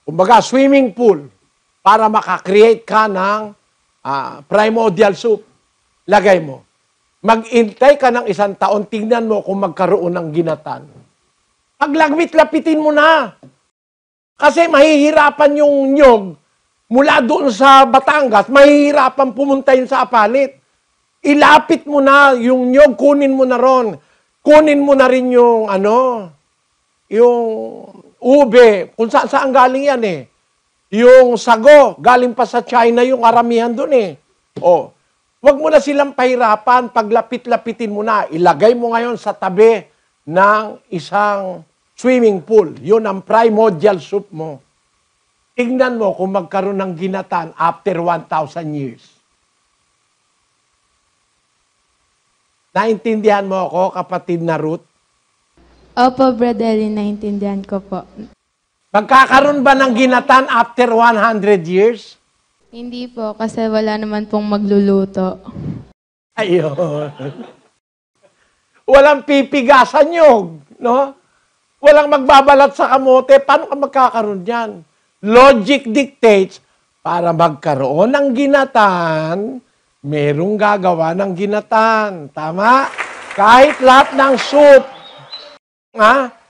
kumbaga, swimming pool para makakreate ka ng primordial soup. Lagay mo. Mag-intay ka ng 1 taon, tingnan mo kung magkaroon ng ginatan. Paglagmit-lapitin mo na. Kasi mahihirapan yung nyog mula doon sa Batangas, mahihirapan pumunta yun sa Apalit. Ilapit mo na yung nyog, kunin mo na ron. Kunin mo na rin yung yung ube, kung saan galing yan eh. Yung sago, galing pa sa China yung karamihan doon eh. O, wag mo na silang pahirapan, paglapit-lapitin mo na, ilagay mo ngayon sa tabi ng isang swimming pool. Yun ang primordial soup mo. Tingnan mo kung magkaroon ng ginatan after 1,000 years. Naintindihan mo ako, kapatid na Ruth? Opo, Brother Eli, naintindihan ko po. Magkakaroon ba ng ginatan after 100 years? Hindi po, kasi wala naman pong magluluto. Ayun. Walang pipigasan nyog, no? Walang magbabalat sa kamote. Paano ka magkakaroon dyan? Logic dictates, para magkaroon ng ginatan, merong gagawa ng ginatan. Tama? Kahit lahat ng soup,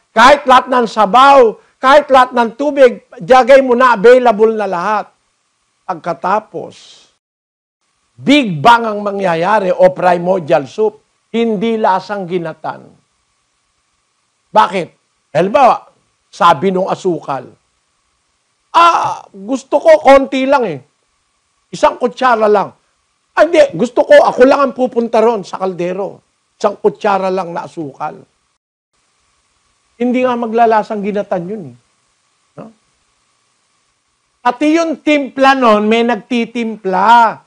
kahit lahat ng sabaw, kahit lahat ng tubig, jagay mo na, available na lahat. Pagkatapos, Big Bang ang mangyayari o primordial soup, hindi lasang ginatan. Bakit? Halimbawa, sabi nung asukal, gusto ko konti lang eh. 1 kutsara lang. Hindi, gusto ko, ako lang ang pupunta ron sa kaldero. 1 kutsara lang na asukal. Hindi nga maglalasang ginatan yun eh. No? Pati yung timpla nun, may nagtitimpla.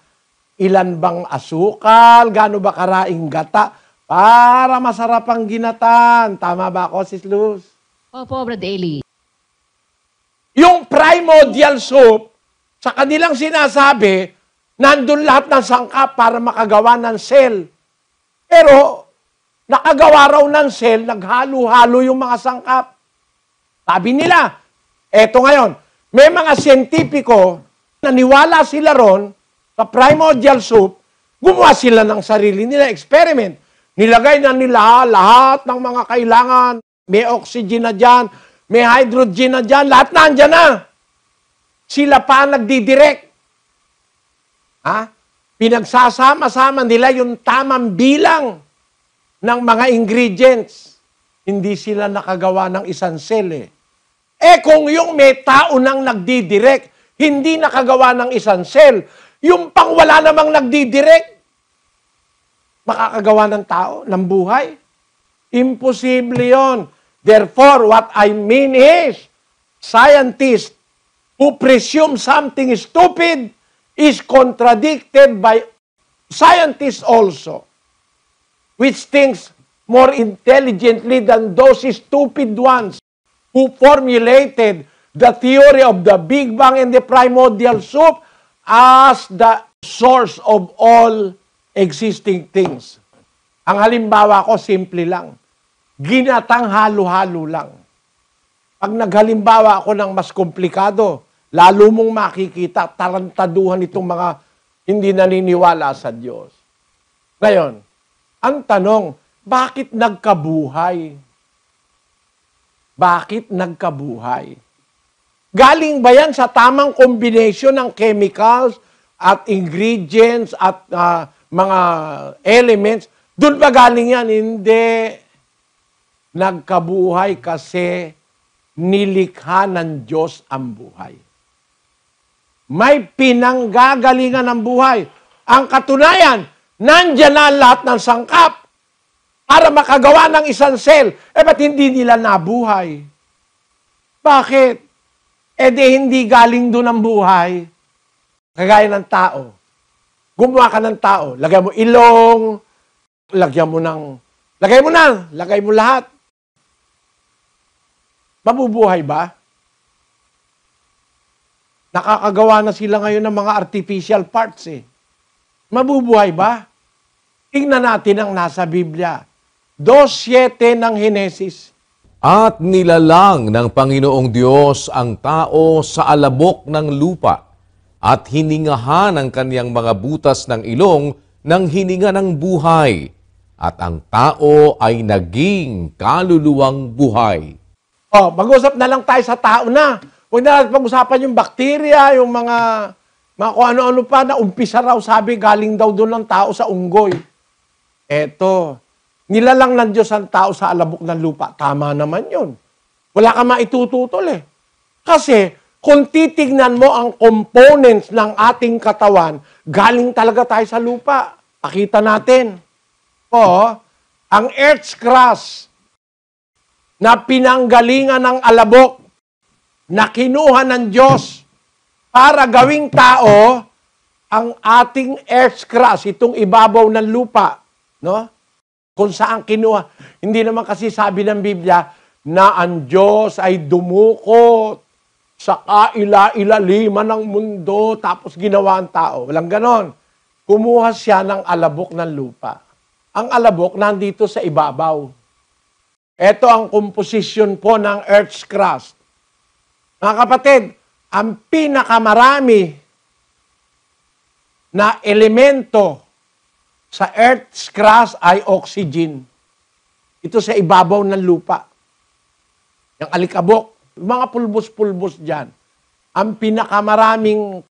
Ilan bang asukal, gaano ba karaing gata, para masarap ang ginatan. Tama ba ako, Sis Luz? Opo, Brad Eli. Yung primordial soup, sa kanilang sinasabi, nandun lahat ng sangkap para makagawa ng cell. Pero, nakagawa raw ng cell, naghalo-halo yung mga sangkap. Sabi nila, eto ngayon, may mga siyentipiko, naniwala sila ron sa primordial soup, gumawa sila ng sarili nila experiment. Nilagay na nila lahat ng mga kailangan. May oxygen na dyan, may hydrogen na dyan, lahat nandyan na. Sila pa nagdidirect. Pinagsasama-sama nila yung tamang bilang ng mga ingredients. Hindi sila nakagawa ng isang cell eh. Kung yung may tao nang nagdidirect, hindi nakagawa ng isang cell, yung pang wala namang nagdidirect, makakagawa ng tao, ng buhay? Imposible yon. Therefore, what I mean is, scientists who presume something is stupid is contradicted by scientists also, which thinks more intelligently than those stupid ones who formulated the theory of the Big Bang and the primordial soup as the source of all existing things. Ang halimbawa ko, simple lang. Ginatang halo-halo lang. Pag naghalimbawa ako ng mas komplikado, lalo mong makikita, tarantaduhan itong mga hindi naniniwala sa Diyos. Ngayon, ang tanong, bakit nagkabuhay? Bakit nagkabuhay? Galing ba yan sa tamang combination ng chemicals at ingredients at mga elements? Doon ba galing yan? Hindi. Nagkabuhay kasi nilikha ng Diyos ang buhay. May pinanggagalingan ng buhay. Ang katunayan, nandyan na lahat ng sangkap para makagawa ng isang cell. Ba't hindi nila nabuhay? Bakit? Hindi galing doon ang buhay. Kagaya ng tao. Gumawa ka ng tao. Lagay mo ilong, lagay mo lahat. Mabubuhay ba? Nakakagawa na sila ngayon ng mga artificial parts eh. Mabubuhay ba? Tingnan natin ang nasa Biblia. 2:7 ng Henesis. At nilalang ng Panginoong Diyos ang tao sa alabok ng lupa at hiningahan ang kaniyang mga butas ng ilong ng hininga ng buhay. At ang tao ay naging kaluluwang buhay. Mag-usap na lang tayo sa tao na. Huwag na natin pag-usapan yung bakterya, yung mga kung ano-ano pa na umpisa raw sabi galing daw doon ng tao sa unggoy. Eto, nilalang ng Diyos ang tao sa alabok ng lupa. Tama naman yun. Wala ka maitututol eh. Kasi kung titignan mo ang components ng ating katawan, galing talaga tayo sa lupa. Pakita natin. Ang earth's crust na pinanggalingan ng alabok na kinuha ng Diyos para gawing tao ang ating earth's crust, itong ibabaw ng lupa, no? Kung saan kinuha. Hindi naman kasi sabi ng Biblia na ang Diyos ay dumukot sa kaila-ilaliman ng mundo tapos ginawa ang tao. Walang ganon. Kumuha siya ng alabok ng lupa. Ang alabok nandito sa ibabaw. Ito ang composition po ng earth's crust. Mga kapatid, ang pinakamarami na elemento sa earth's crust ay oxygen. Ito sa ibabaw ng lupa. Yung alikabok, mga pulbos-pulbos dyan. Ang pinakamaraming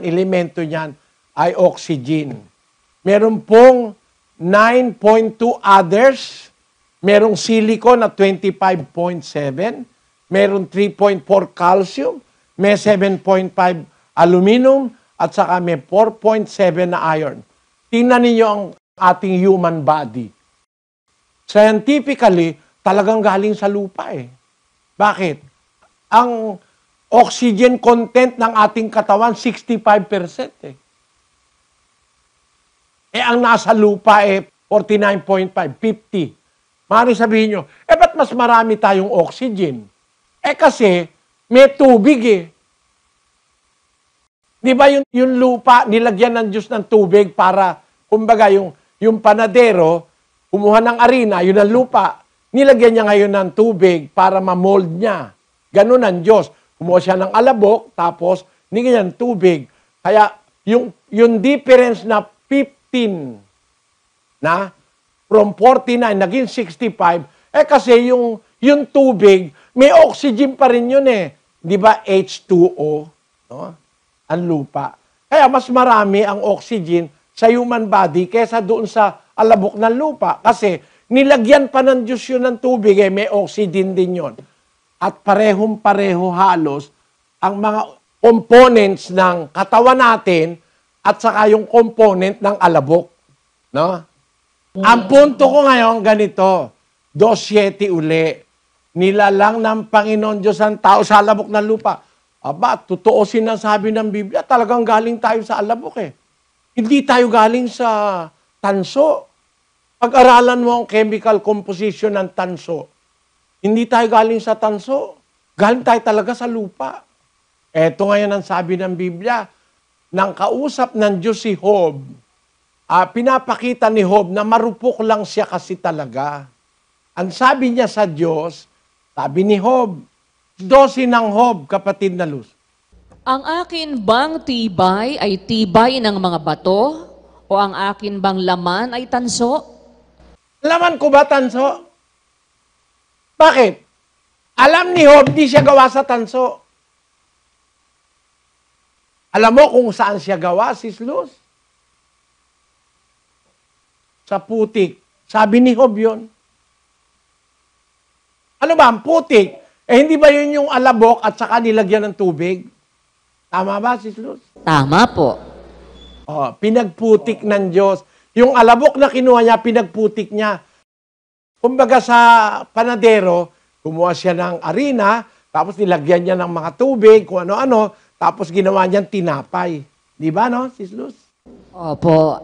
elemento niyan ay oxygen. Meron pong 9.2 others. Merong silicon na 25.7, merong 3.4 calcium, may 7.5 aluminum, at saka may 4.7 na iron. Tingnan ninyo ang ating human body. Scientifically, talagang galing sa lupa eh. Bakit? Ang oxygen content ng ating katawan, 65% eh. Ang nasa lupa 49.5, 50. Maaaring sabihin nyo, ba't mas marami tayong oxygen? Kasi may tubig eh. Di ba yung lupa, nilagyan ng Diyos ng tubig para, kumbaga yung panadero, kumuha ng arena, yun ang lupa, nilagyan niya ngayon ng tubig para ma-mold niya. Ganun ang Diyos. Kumuha siya ng alabok, tapos nilagyan ng tubig. Kaya yung difference na 15 na from 49 naging 65, kasi yung tubig, may oxygen pa rin yun eh. Di ba H2O? No? Ang lupa. Kaya mas marami ang oxygen sa human body kaysa doon sa alabok ng lupa. Kasi nilagyan pa ng Diyos yun ng tubig, may oxygen din yun. At parehong-pareho halos ang mga components ng katawan natin at saka yung component ng alabok. No? Ang punto ko ngayon ganito, 2:7 uli. Nilalang ng Panginoon Diyos ang tao sa alabok ng lupa. Aba, totoo sinasabi ng Biblia, talagang galing tayo sa alabok eh. Hindi tayo galing sa tanso. Pag-aralan mo ang chemical composition ng tanso, hindi tayo galing sa tanso. Galing tayo talaga sa lupa. Eto ngayon ang sabi ng Biblia, nang kausap ng Diyos si Job, pinapakita ni Job na marupok lang siya kasi talaga. Ang sabi niya sa Diyos, sabi ni Job, 12 ng Job, kapatid na Luz. Ang akin bang tibay ay tibay ng mga bato? O ang akin bang laman ay tanso? Laman ko ba tanso? Bakit? Alam ni Job, di siya gawa sa tanso. Alam mo kung saan siya gawa, Sis Luz? Sa putik. Sabi ni Job yun. Ano ba ang putik? Hindi ba yun yung alabok at saka nilagyan ng tubig? Tama ba, Sis Luz? Tama po. Pinagputik ng Diyos. Yung alabok na kinuha niya, pinagputik niya. Kumbaga sa panadero, kumuha siya ng arena, tapos nilagyan niya ng mga tubig, kung ano-ano, tapos ginawa niyang tinapay. Di ba, no, Sis Luz? Opo.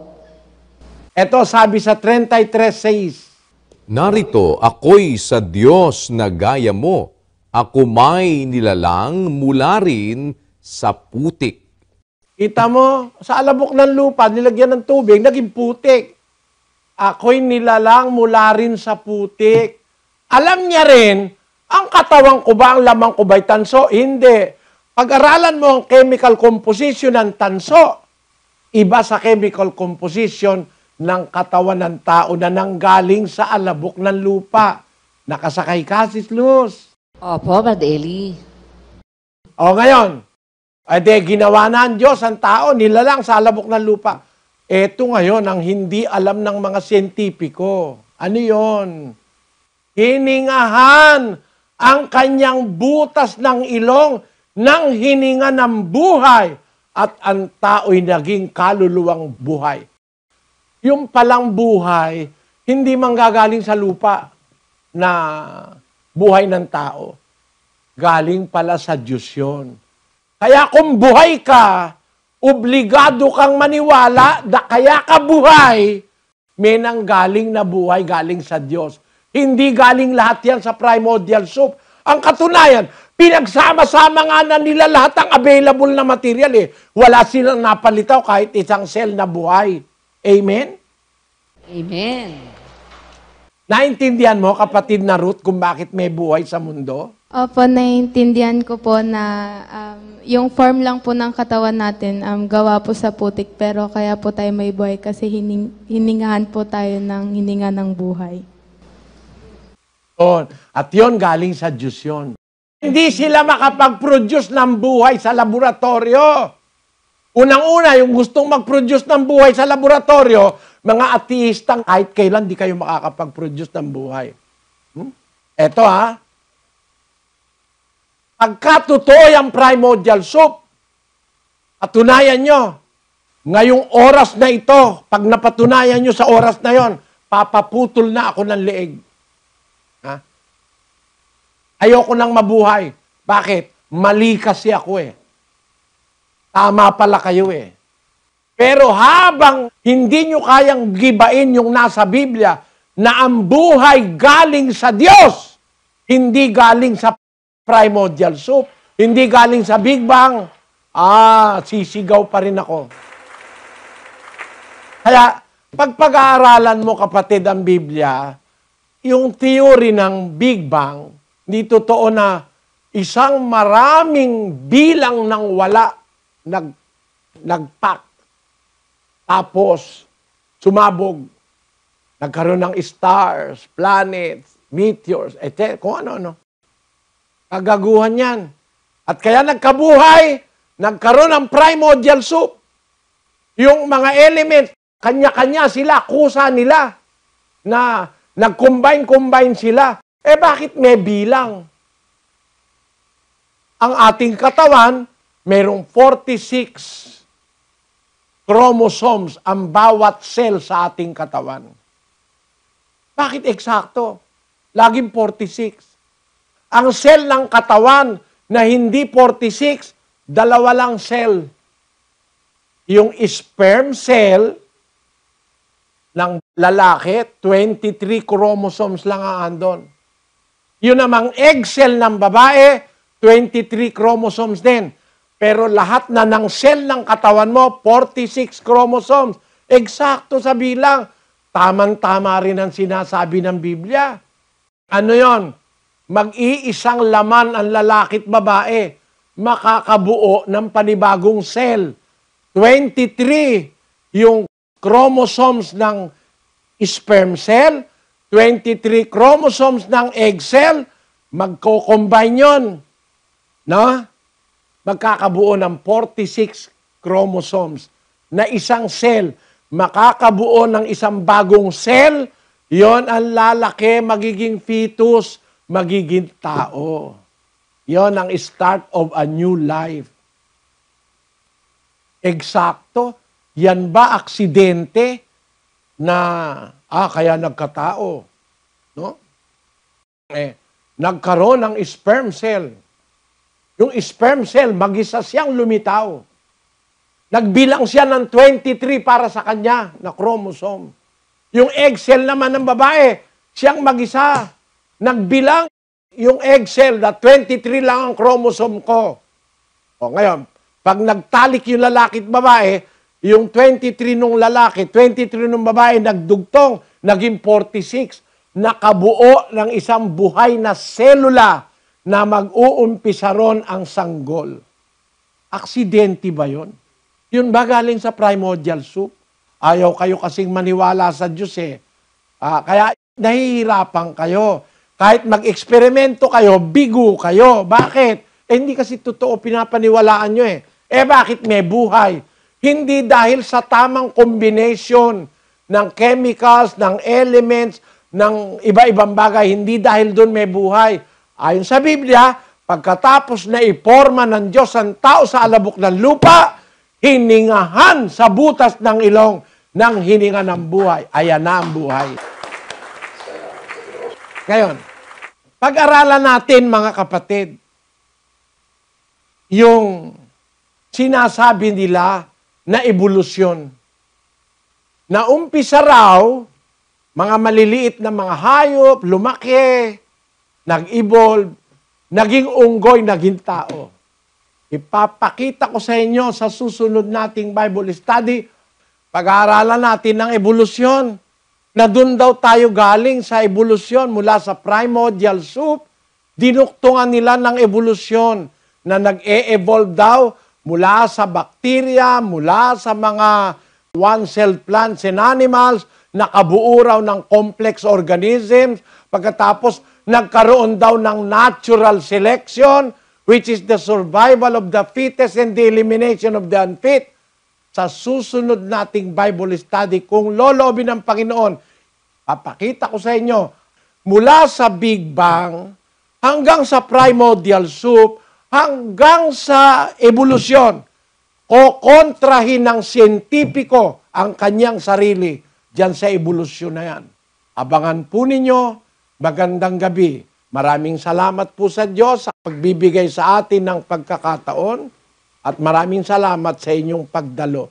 Ito, sabi sa 33:6. Narito, ako'y sa Diyos na gaya mo. Ako may nilalang mula rin sa putik. Kita mo, sa alabok ng lupa, nilagyan ng tubig, naging putik. Ako'y nilalang mula rin sa putik. Alam niya rin, ang katawan ko ba, ang lamang ko ba'y tanso? Hindi. Pag-aralan mo ang chemical composition ng tanso, iba sa chemical composition ng katawan ng tao na nanggaling sa alabok ng lupa. Nakasakay ka, Sis Luz. Opo, Brad Eli. O ngayon, ginawa na ang Diyos ang tao, nilalang sa alabok ng lupa. Ito ngayon ang hindi alam ng mga siyentipiko. Ano yon? Hiningahan ang kanyang butas ng ilong ng hininga ng buhay at ang tao'y naging kaluluwang buhay. Yung palang buhay, hindi manggagaling sa lupa na buhay ng tao. Galing pala sa Diyos yun. Kaya kung buhay ka, obligado kang maniwala na kaya ka buhay, may nanggaling na buhay galing sa Diyos. Hindi galing lahat yan sa primordial soup. Ang katunayan, pinagsama-sama nga na nila lahat ang available na material eh. Wala silang napalitaw kahit isang cell na buhay. Amen? Amen. Naintindihan mo, kapatid na Ruth, kung bakit may buhay sa mundo? Opo, naiintindihan ko po na yung form lang po ng katawan natin, gawa po sa putik, pero kaya po tayo may buhay kasi hiningahan po tayo ng hininga ng buhay. At yon galing sa Diyos yun. Hindi sila makapag-produce ng buhay sa laboratorio. Unang-una, yung gustong mag-produce ng buhay sa laboratorio, mga ateistang kahit kailan di kayo makakapag-produce ng buhay. Eto pagka totoo yung primordial soup, patunayan nyo, ngayong oras na ito, pag napatunayan nyo sa oras na yon, papaputol na ako ng leeg. Ayoko nang mabuhay. Bakit? Mali kasi ako eh. Tama pala kayo eh. Pero habang hindi nyo kayang gibain yung nasa Biblia na ang buhay galing sa Diyos, hindi galing sa primordial soup, hindi galing sa Big Bang, sisigaw pa rin ako. Kaya, Pag pag-aaralan mo, kapatid, ang Biblia, yung theory ng Big Bang, hindi totoo na isang maraming bilang ng wala nagpak. Tapos, sumabog. Nagkaroon ng stars, planets, meteors, etc. Kung ano-ano. Kagaguhan yan. At kaya nagkabuhay, nagkaroon ng primordial soup. Yung mga elements, kanya-kanya sila, kusa nila, na nag-combine sila. Bakit may bilang? Ang ating katawan, mayroong 46 chromosomes ang bawat cell sa ating katawan. Bakit eksakto? Laging 46. Ang cell ng katawan na hindi 46, dalawa lang cell. Yung sperm cell ng lalaki, 23 chromosomes lang ang andon. Yun namang egg cell ng babae, 23 chromosomes din. Pero lahat na ng cell ng katawan mo, 46 chromosomes. Eksakto sa bilang. Tamang-tama rin ang sinasabi ng Biblia. Ano yon? Mag-iisang laman ang lalaki at babae. Makakabuo ng panibagong cell. 23 yung chromosomes ng sperm cell, 23 chromosomes ng egg cell, magko-combine yun. No? Magkakabuo ng 46 chromosomes na isang cell. Makakabuo ng isang bagong cell, yon ang lalaki, magiging fetus, magiging tao. Yon ang start of a new life. Eksakto. Yan ba aksidente na, kaya nagkatao? No? Nagkaroon ng sperm cell. Yung sperm cell, mag-isa siyang lumitaw. Nagbilang siya ng 23 para sa kanya na chromosome. Yung egg cell naman ng babae, siyang mag-isa. Nagbilang yung egg cell na 23 lang ang chromosome ko. O ngayon, pag nagtalik yung lalaki at babae, yung 23 nung lalaki, 23 nung babae, nagdugtong, naging 46. Nakabuo ng isang buhay na selula na mag-uumpisa ron ang sanggol. Aksidente ba yun? Yun ba galing sa primordial soup? Ayaw kayo kasing maniwala sa Diyos eh. Kaya nahihirapan kayo. Kahit mag-eksperimento kayo, bigo kayo. Bakit? Hindi kasi totoo pinapaniwalaan nyo eh. Bakit may buhay? Hindi dahil sa tamang combination ng chemicals, ng elements, ng iba-ibang bagay. Hindi dahil doon may buhay. Ayon sa Biblia, pagkatapos na iporma ng Diyos ang tao sa alabok ng lupa, hiningahan sa butas ng ilong ng hininga ng buhay. Ayan na ang buhay. Ngayon, pag-aralan natin mga kapatid, yung sinasabi nila na evolusyon. Na umpisa raw, mga maliliit na mga hayop, lumaki, nag-evolve, naging unggoy, naging tao. Ipapakita ko sa inyo sa susunod nating Bible study, pag-aaralan natin ng evolusyon, na doon daw tayo galing sa evolusyon mula sa primordial soup, dinuktungan nila ng evolusyon na nag-e-evolve daw mula sa bacteria, mula sa mga one-celled plants and animals, nakabuo raw ng complex organisms, pagkatapos nagkaroon daw ng natural selection, which is the survival of the fittest and the elimination of the unfit. Sa susunod nating Bible study, kung loloobin ng Panginoon, papakita ko sa inyo, mula sa Big Bang, hanggang sa primordial soup, hanggang sa evolusyon, kokontrahin ng siyentipiko ang kanyang sarili diyan sa evolusyon na yan. Abangan po ninyo, magandang gabi. Maraming salamat po sa Diyos sa pagbibigay sa atin ng pagkakataon at maraming salamat sa inyong pagdalo.